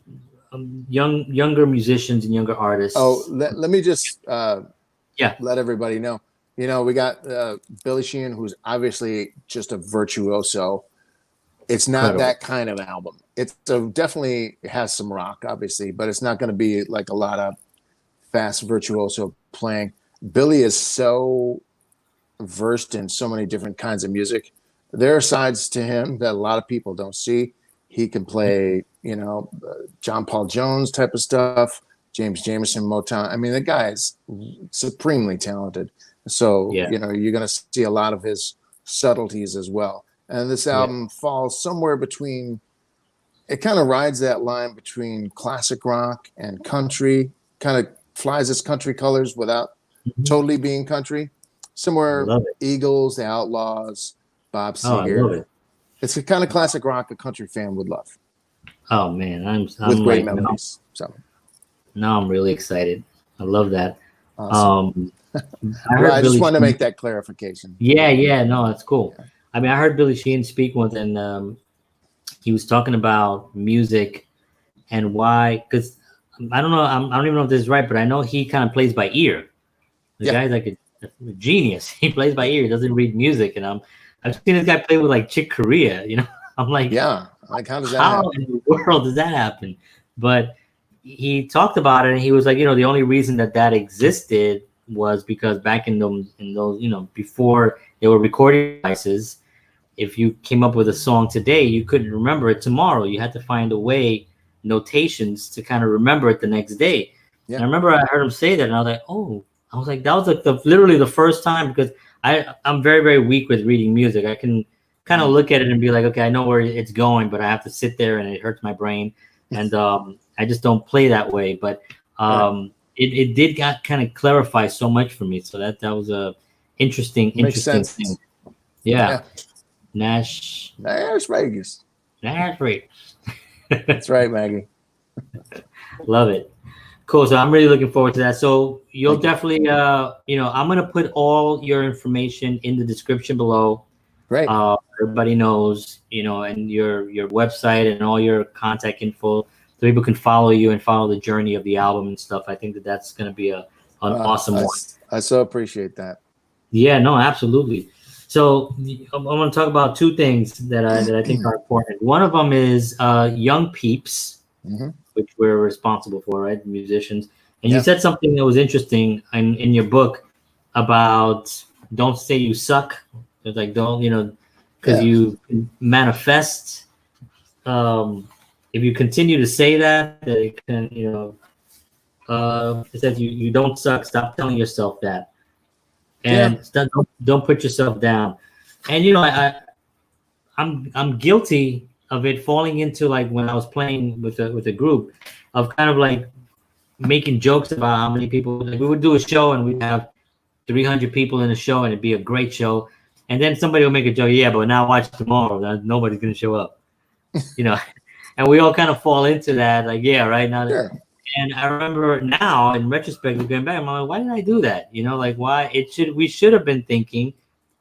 younger musicians and younger artists. Oh, let me just let everybody know. We got Billy Sheehan, who's obviously just a virtuoso. It's not that kind of album. It's definitely has some rock, obviously, but it's not going to be like a lot of fast virtuoso playing. Billy is so versed in so many different kinds of music. There are sides to him that a lot of people don't see. He can play, John Paul Jones type of stuff, James Jamerson, Motown. I mean, the guy is supremely talented. So, you're going to see a lot of his subtleties as well. And this album falls somewhere between, it kind of rides that line between classic rock and country, kind of flies its country colors without totally being country. Somewhere Eagles, the Outlaws, Bob Seger. It's a kind of classic rock a country fan would love. Oh, man. I'm with great melodies. Now I'm really excited. I love that. Awesome. I just wanted to make that clarification. Yeah, no, that's cool. Yeah. I mean, I heard Billy Sheehan speak once, and he was talking about music and why, because I don't know, I don't even know if this is right, but I know he kind of plays by ear. The guy's like a genius. He plays by ear. He doesn't read music, and I've seen this guy play with like Chick Corea. I'm like, like how does that happen? In the world does that happen? But he talked about it, and he was like, the only reason that existed was because back in those, before there were recording devices, if you came up with a song today, you couldn't remember it tomorrow. You had to find a way, notations to kind of remember it the next day. Yeah. And I remember I heard him say that, and I was like, that was like literally the first time, because I'm very, very weak with reading music. I can kind of look at it and be like, okay, I know where it's going, but I have to sit there and it hurts my brain. And I just don't play that way. But it did got kind of clarify so much for me. So that was a interesting Makes sense. thing. Yeah. Nash Vegas. Nash Vegas. That's right, Maggie. Love it. Cool. So I'm really looking forward to that. So you'll definitely, I'm going to put all your information in the description below. Great. Everybody knows, and your website and all your contact info, so people can follow you and follow the journey of the album and stuff. I think that's going to be an awesome one. I so appreciate that. Yeah, no, absolutely. So I'm going to talk about two things that I think are important. One of them is young peeps, which we're responsible for, right? Musicians. And you said something that was interesting in your book about don't say you suck. It's like don't, because you manifest. If you continue to say that it can, it says you don't suck. Stop telling yourself that. And don't put yourself down. And I'm guilty of it, falling into like when I was playing with a group of kind of like making jokes about how many people, like we would do a show and we'd have 300 people in the show and it'd be a great show, and then somebody will make a joke, but now watch tomorrow, nobody's gonna show up, and we all kind of fall into that, like right now. And I remember now, in retrospect, going back, I'm like, why did I do that? Like why we should have been thinking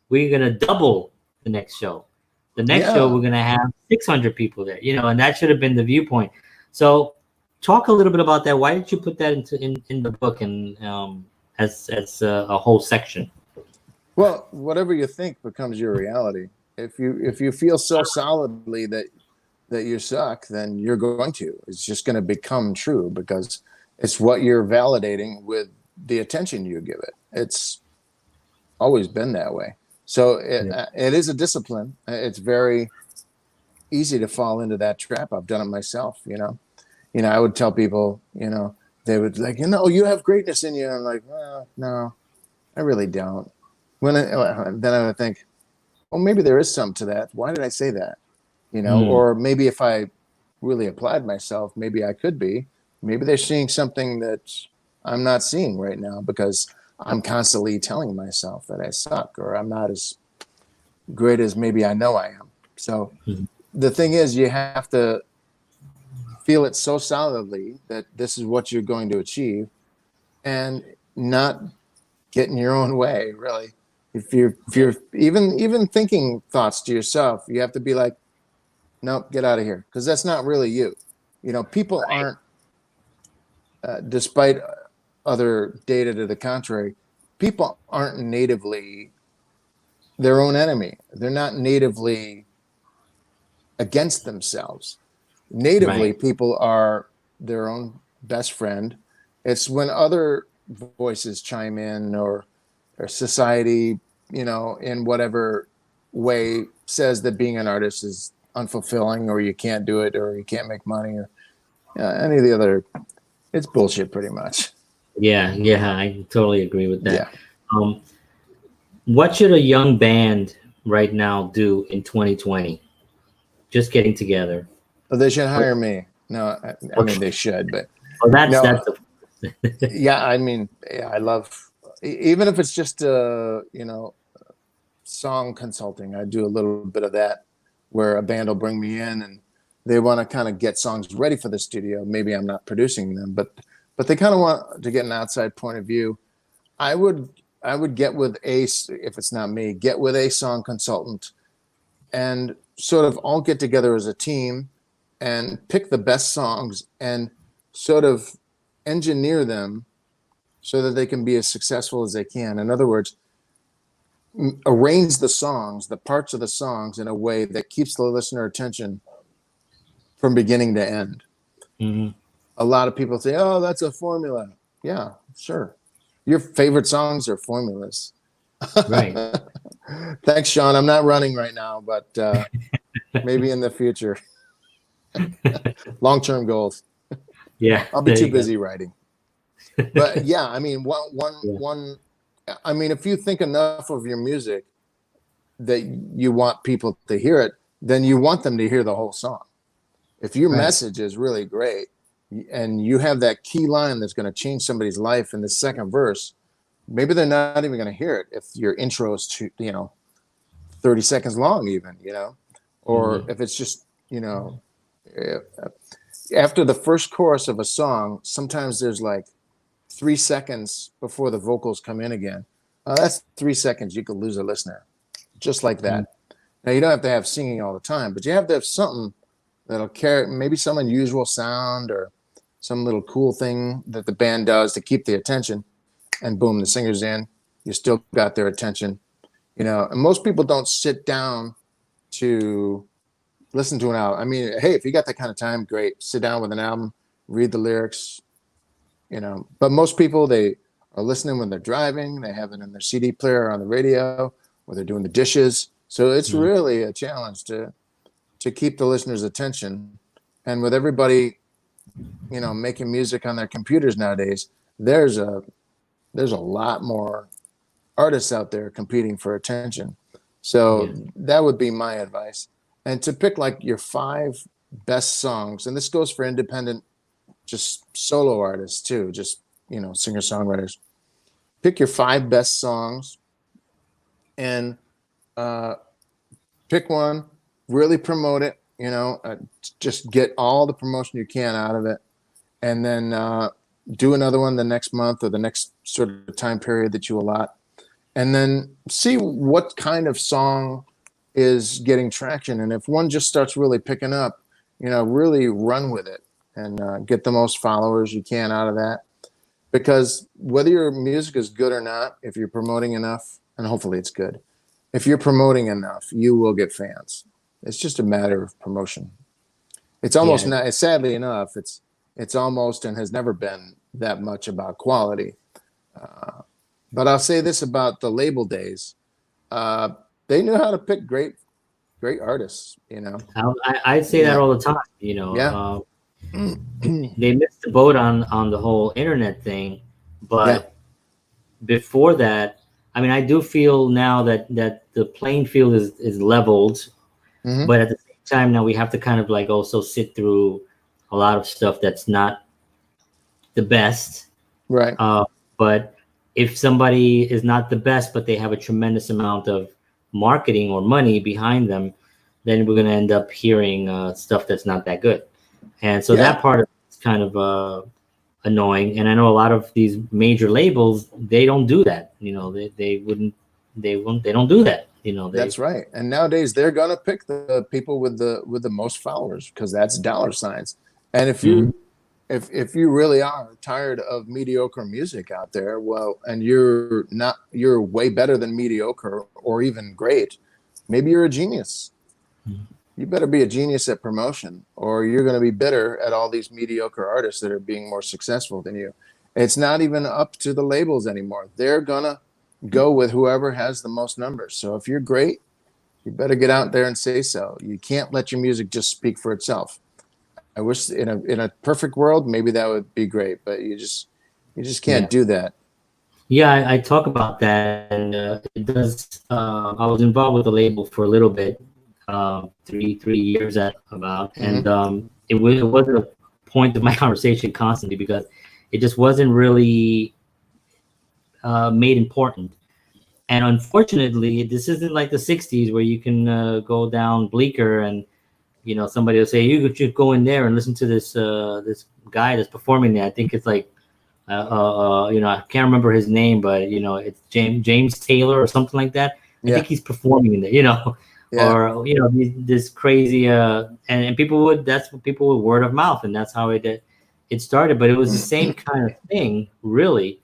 we're going to double the next show. The next show, we're going to have 600 people there, and that should have been the viewpoint. So talk a little bit about that. Why did you put that in the book and as a whole section? Well, whatever you think becomes your reality. If you feel so solidly that you suck, then you're going to. It's just going to become true because it's what you're validating with the attention you give it. It's always been that way. So it is a discipline. It's very easy to fall into that trap. I've done it myself, I would tell people, they would like, you have greatness in you. And I'm like, well, no, I really don't. Then I would think, well, maybe there is some to that. Why did I say that? Or maybe if I really applied myself, maybe I could be. Maybe they're seeing something that I'm not seeing right now because I'm constantly telling myself that I suck or I'm not as great as maybe I know I am. So the thing is, you have to feel it so solidly that this is what you're going to achieve and not get in your own way, really. If you're even thinking thoughts to yourself, you have to be like, nope, get out of here, because that's not really you. People aren't, despite other data to the contrary, people aren't natively their own enemy. They're not natively against themselves. Natively, people are their own best friend. It's when other voices chime in or society, in whatever way says that being an artist is unfulfilling or you can't do it or you can't make money or any of the other, it's bullshit pretty much. Yeah, I totally agree with that. What should a young band right now do in 2020? Just getting together. Well, they should hire me. No, I mean they should, but that's I love, even if it's just song consulting. I do a little bit of that, where a band will bring me in and they want to kind of get songs ready for the studio. Maybe I'm not producing them, but they kind of want to get an outside point of view. I would get with if it's not me, get with a song consultant and sort of all get together as a team and pick the best songs and sort of engineer them so that they can be as successful as they can. In other words, arrange the songs, the parts of the songs in a way that keeps the listener attention from beginning to end. A lot of people say, oh, that's a formula. Yeah, sure. Your favorite songs are formulas. Right. Thanks, Sean. I'm not running right now, but maybe in the future. Long-term goals. Yeah. I'll be too busy writing. But yeah, I mean, one. I mean, if you think enough of your music that you want people to hear it, then you want them to hear the whole song. If your message is really great, and you have that key line that's going to change somebody's life in the second verse, maybe they're not even going to hear it if your intro is 30 seconds long, even, or if it's just, after the first chorus of a song, sometimes there's like 3 seconds before the vocals come in again. That's 3 seconds. You could lose a listener just like that. Now, you don't have to have singing all the time, but you have to have something that'll carry, maybe some unusual sound or some little cool thing that the band does to keep the attention, and boom, the singer's in. You still got their attention, and most people don't sit down to listen to an album. I mean, hey, if you got that kind of time, great. Sit down with an album, read the lyrics, but most people, they are listening when they're driving. They have it in their CD player or on the radio, or they're doing the dishes. So it's really a challenge to keep the listener's attention. And with everybody, making music on their computers nowadays, there's a lot more artists out there competing for attention. So that would be my advice. And to pick like your 5 best songs, and this goes for independent, just solo artists too, just, singer-songwriters. Pick your 5 best songs and pick one, really promote it, just get all the promotion you can out of it. And then do another one the next month or the next sort of time period that you allot. And then see what kind of song is getting traction. And if one just starts really picking up, really run with it and get the most followers you can out of that. Because whether your music is good or not, if you're promoting enough, and hopefully it's good, if you're promoting enough, you will get fans. It's just a matter of promotion. It's almost not, sadly enough, it's almost and has never been that much about quality. But I'll say this about the label days. They knew how to pick great artists, I say that all the time, they missed the boat on the whole internet thing. But before that, I mean, I do feel now that the playing field is leveled, but at the same time now we have to kind of like also sit through a lot of stuff that's not the best. Right. But if somebody is not the best, but they have a tremendous amount of marketing or money behind them, then we're going to end up hearing stuff that's not that good. And so that part is kind of annoying. And I know a lot of these major labels, they don't do that. They don't do that. That's right. And nowadays they're going to pick the people with the most followers because that's dollar signs. And if you really are tired of mediocre music out there, well, and you're way better than mediocre or even great, maybe you're a genius. You better be a genius at promotion, or you're going to be bitter at all these mediocre artists that are being more successful than you. It's not even up to the labels anymore. They're going to go with whoever has the most numbers. So if you're great, you better get out there and say so. You can't let your music just speak for itself. I wish in a perfect world, maybe that would be great, but you just can't do that. Yeah, I talk about that, and it does. I was involved with the label for a little bit, 3 years at about, and it wasn't a point of my conversation constantly because it just wasn't really made important. And unfortunately, this isn't like the '60s where you can go down Bleecker and somebody will say you should go in there and listen to this guy that's performing there. I think it's like I can't remember his name, but it's James Taylor or something like that. I think he's performing in there, or this crazy and people would word of mouth, and that's how it started. But it was the same kind of thing, really.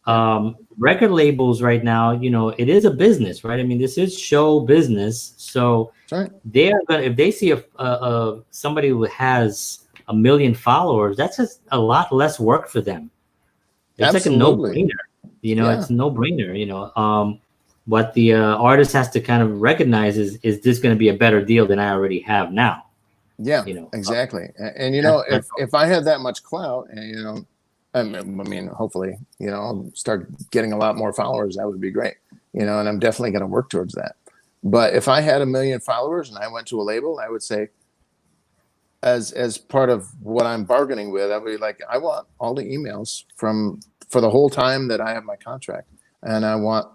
Record labels right now, it is a business, right? I mean, this is show business, so they are gonna, if they see somebody who has 1 million followers, that's just a lot less work for them. It's like a no-brainer, it's a no-brainer. What the artist has to kind of recognize is this going to be a better deal than I already have now? Yeah, exactly. And if I had that much clout, and I mean, hopefully, I'll start getting a lot more followers. That would be great, and I'm definitely going to work towards that. But if I had 1 million followers and I went to a label, I would say, as part of what I'm bargaining with, I'll be like, I want all the emails for the whole time that I have my contract, and I want,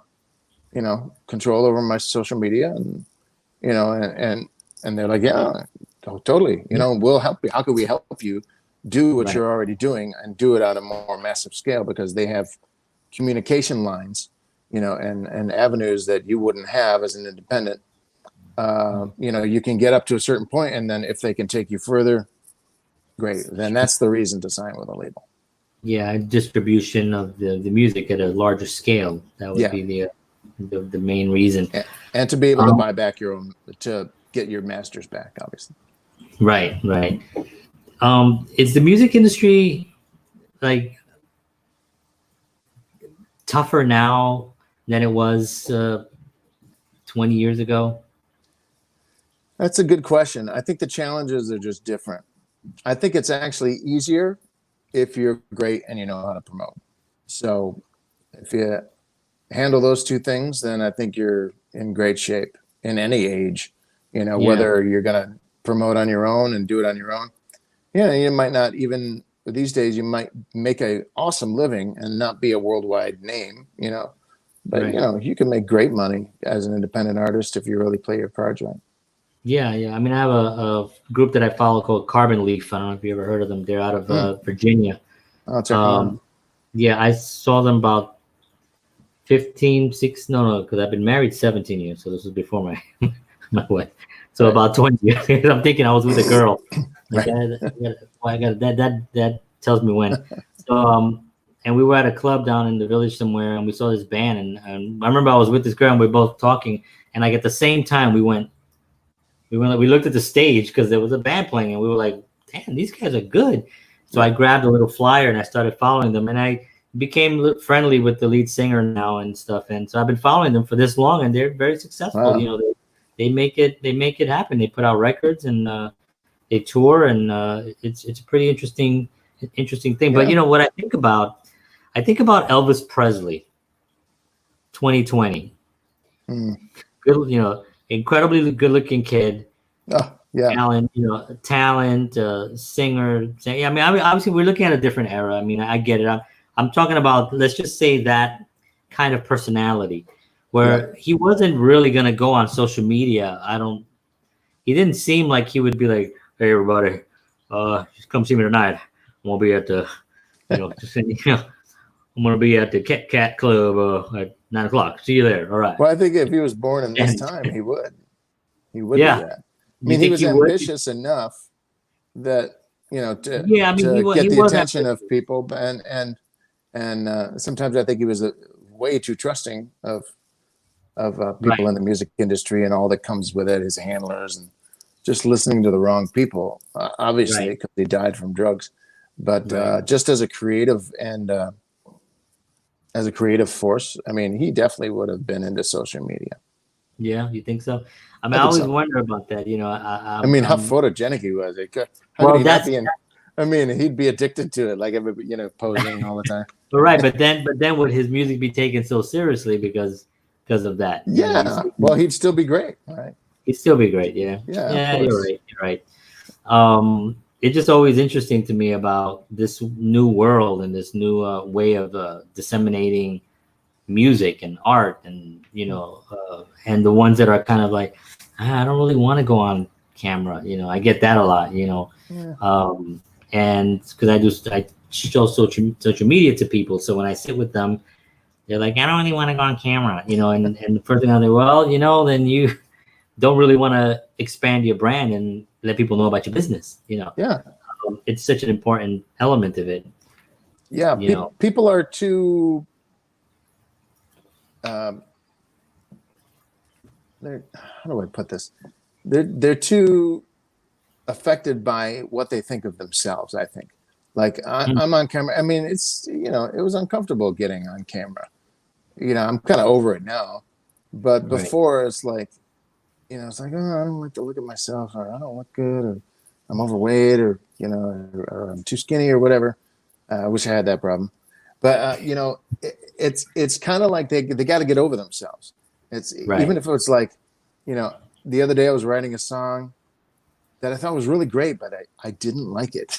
control over my social media, and and they're like, yeah, totally, we'll help you. How can we help you do what you're already doing and do it on a more massive scale, because they have communication lines, and avenues that you wouldn't have as an independent. You can get up to a certain point, and then if they can take you further, great. Then that's the reason to sign with a label. Yeah, distribution of the music at a larger scale. That would be the main reason. And to be able to buy back your own, to get your masters back, obviously. Right. Is the music industry like tougher now than it was 20 years ago? That's a good question. I think the challenges are just different. I think it's actually easier if you're great and you know how to promote. So if you handle those two things, then I think you're in great shape in any age, whether you're going to promote on your own and do it on your own. You might not even, these days, you might make an awesome living and not be a worldwide name, but you can make great money as an independent artist if you really play your cards right. Yeah. I mean, I have a group that I follow called Carbon Leaf. I don't know if you ever heard of them. They're out of Virginia. I'll check them out. Yeah, I saw them about because I've been married 17 years, so this was before my wife. So about 20 years. I'm thinking I was with a girl. Like that tells me when. So and we were at a club down in the village somewhere, and we saw this band, and I remember I was with this girl, and we were both talking, and like at the same time we looked at the stage because there was a band playing, and we were like, damn, these guys are good. So I grabbed a little flyer and I started following them, and I became friendly with the lead singer now and stuff. And so I've been following them for this long, and they're very successful. Wow. They make it happen. They put out records, and they tour, and it's a pretty interesting thing. Yeah. But what I think about Elvis Presley, 2020. Good, incredibly good-looking kid. Oh, yeah. Talent, singer. I mean, obviously, we're looking at a different era. I mean, I get it. I'm talking about, let's just say, that kind of personality, where he wasn't really going to go on social media. He didn't seem like he would be like, hey, everybody, just come see me tonight. I'm going to be at the, I'm going to be at the Cat Club at 9:00. See you there. All right. Well, I think if he was born in this time, he would. He would do that. I mean, he was ambitious enough that, to get the attention of people. And sometimes I think he was way too trusting of people in the music industry and all that comes with it, his handlers, and just listening to the wrong people, obviously, because he died from drugs. But just as a creative and as a creative force, I mean, he definitely would have been into social media. Yeah, you think so? I mean, I always wonder about that. I mean, how photogenic he was. How could he not be I mean, he'd be addicted to it, like posing all the time. But then would his music be taken so seriously because of that? Yeah. Well, he'd still be great, right? He'd still be great. Yeah. Yeah. You're right. It's just always interesting to me about this new world and this new way of disseminating music and art, and and the ones that are kind of like, I don't really want to go on camera. I get that a lot. And because I show social media to people, so when I sit with them, they're like, I don't really want to go on camera. And the first thing I say, well, then you don't really want to expand your brand and let people know about your business. Yeah. It's such an important element of it. Yeah. People are too. How do I put this? They're too affected by what they think of themselves. I think, like I'm on camera. I mean, it's it was uncomfortable getting on camera. I'm kind of over it now, but before it's like, it's like, oh, I don't like to look at myself, or I don't look good, or I'm overweight, or or I'm too skinny, or whatever. I wish I had that problem, but it's kind of like they got to get over themselves. It's even if it's like, the other day I was writing a song, that I thought was really great, but I didn't like it.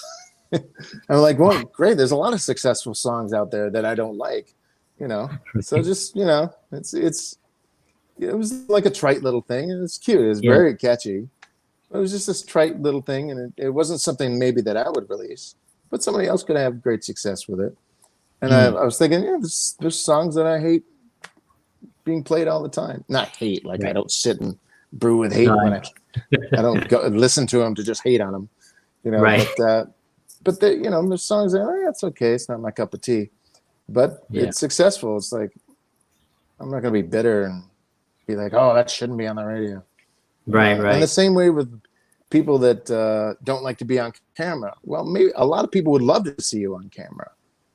I'm like, well, great. There's a lot of successful songs out there that I don't like, you know. So just, you know, it was like a trite little thing, and it's cute. It was very catchy. It was just this trite little thing, and it wasn't something maybe that I would release, but somebody else could have great success with it. And I was thinking, yeah, there's songs that I hate being played all the time. Not hate, like I don't sit and brew with hate when I don't go listen to them to just hate on them, you know. Right. But you know, there's songs that it's okay. It's not my cup of tea, but it's successful. It's like I'm not gonna be bitter and be like, oh, that shouldn't be on the radio. Right. And the same way with people that don't like to be on camera. Well, maybe a lot of people would love to see you on camera,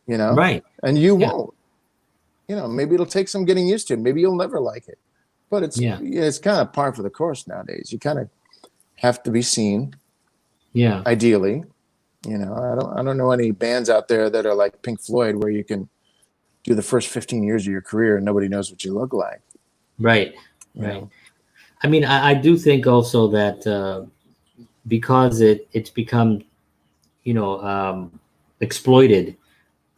you know, right? And you won't. You know, maybe it'll take some getting used to. Maybe you'll never like it, but it's kind of par for the course nowadays. You kind of have to be seen. Yeah. Ideally, you know, I don't know any bands out there that are like Pink Floyd where you can do the first 15 years of your career and nobody knows what you look like. Right. Right. I mean, I do think also that because it's become, you know, exploited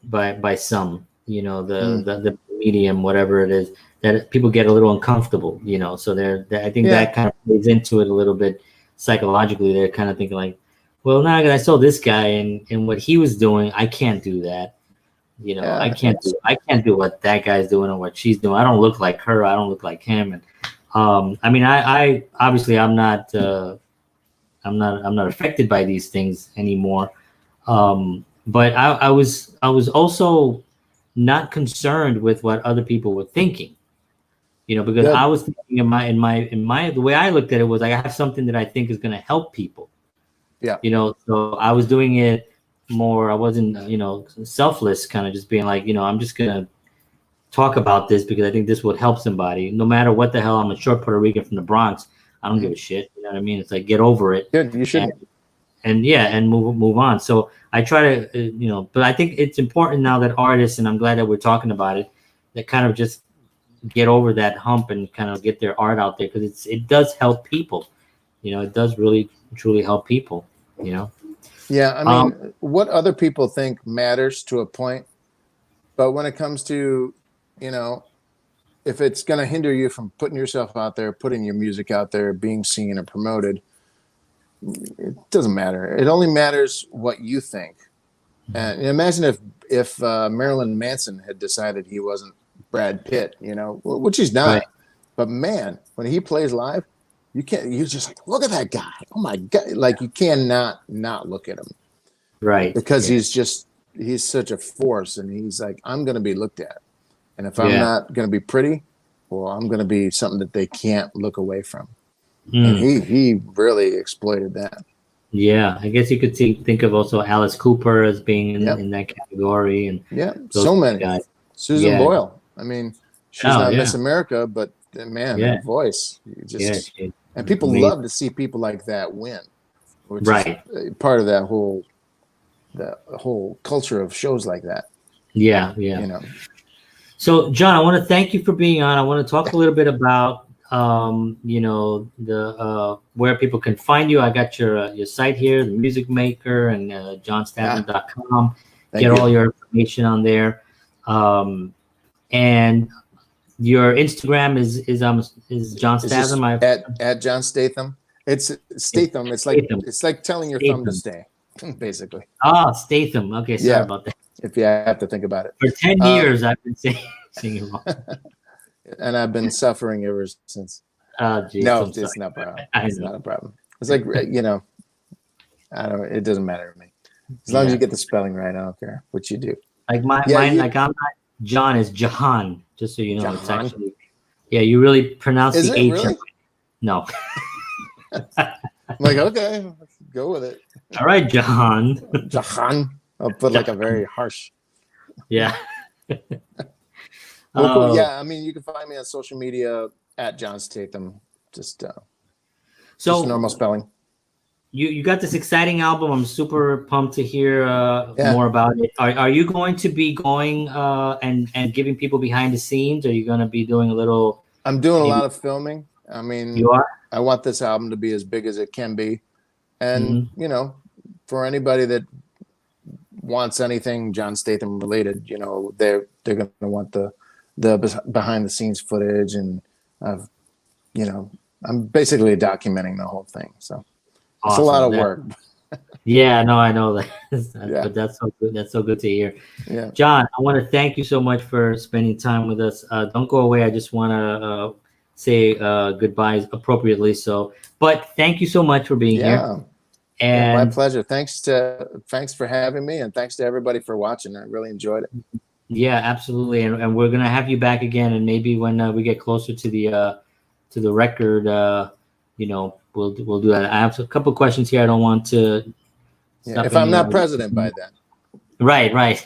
by some, you know, the medium, whatever it is, that people get a little uncomfortable, you know. So I think that kind of plays into it a little bit psychologically. They're kind of thinking like, well, now that I saw this guy and what he was doing, I can't do that. You know, I can't do what that guy's doing or what she's doing. I don't look like her. I don't look like him. And I mean, I obviously I'm not affected by these things anymore. But I was also not concerned with what other people were thinking, you know, because I was thinking in my the way I looked at it was like, I have something that I think is going to help people. Yeah. You know, so I was doing it more. I wasn't, you know, selfless, kind of just being like, you know, I'm just going to talk about this because I think this would help somebody. No matter what the hell, I'm a short Puerto Rican from the Bronx. I don't give a shit. You know what I mean? It's like, get over it. Good. You should. And move on. So I try to, you know, but I think it's important now that artists, and I'm glad that we're talking about it, that kind of just get over that hump and kind of get their art out there, because it does help people. You know, it does really truly help people. You know. Yeah, I mean, what other people think matters to a point, but when it comes to, you know, if it's going to hinder you from putting yourself out there, putting your music out there, being seen and promoted, it doesn't matter. It only matters what you think. And imagine if Marilyn Manson had decided he wasn't Brad Pitt, you know, which he's not. Right. But man, when he plays live, you're just like, look at that guy. Oh my God. Like, you cannot not look at him. Right. Because he's such a force, and he's like, I'm going to be looked at. And if I'm not going to be pretty, well, I'm going to be something that they can't look away from. And he really exploited that. Yeah, I guess you could think of also Alice Cooper as being in that category, and so many guys. Susan Boyle. I mean, she's not Miss America, but man, that voice, and people love to see people like that win, which is part of that whole culture of shows like that. Yeah. You know. So, John, I want to thank you for being on. I want to talk a little bit about you know, the where people can find you. I got your site here, the Music Maker, and jonstatham.com. Get all your information on there. And your Instagram is Jon Statham. At Jon Statham. It's Statham. It's like telling your thumb to stay, basically. Statham. Okay, sorry about that. If you have to think about it. For 10 years, I've been singing wrong. And I've been suffering ever since. Oh, geez, no, it's not a problem. It's not a problem. It's like, you know, it doesn't matter to me. As long as you get the spelling right, I don't care what you do. Like mine, like I'm not John, is Jahan, just so you know. Jahan? It's actually, you really pronounce the H. Really? No. I'm like, okay, let's go with it. All right, Jahan. Jahan. I'll put like a very harsh. Yeah. Well, cool. Yeah, I mean, you can find me on social media at Jon Statham. Just normal spelling. You got this exciting album. I'm super pumped to hear more about it. Are you going to be going and giving people behind the scenes? Or are you going to be doing a little? I'm doing a lot of filming. I mean, you are. I want this album to be as big as it can be. And you know, for anybody that wants anything Jon Statham related, you know, they're going to want the behind the scenes footage, and you know, I'm basically documenting the whole thing. So it's a lot of work. Yeah, no, I know that. Yeah. But that's so good. That's so good to hear. Yeah. Jon, I want to thank you so much for spending time with us. Don't go away. I just want to say goodbyes appropriately. So, but thank you so much for being here. And my pleasure. Thanks for having me, and thanks to everybody for watching. I really enjoyed it. Yeah, absolutely. And we're gonna have you back again, and maybe when we get closer to the record, you know, we'll do that. I have a couple of questions here. I don't want to. Yeah, if I'm not president by then. Right.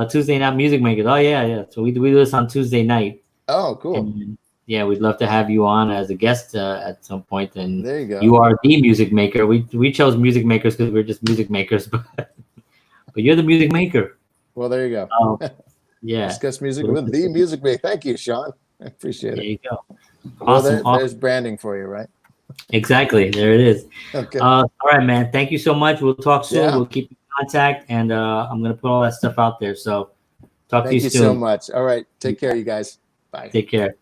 Tuesday Night Music Makers. Oh yeah. So we do this on Tuesday night. Oh, cool. And, yeah, we'd love to have you on as a guest at some point. And there you go. You are the music maker. We chose music makers because we're just music makers, but you're the music maker. Well, there you go. Yeah. Discuss music with the music maker. Thank you, Sean. I appreciate it. There you go. Awesome. Well, there's branding for you, right? Exactly. There it is. Okay. All right, man. Thank you so much. We'll talk soon. Yeah. We'll keep in contact, and I'm going to put all that stuff out there. So talk to you soon. Thank you so much. All right. Take care, you guys. Bye. Take care.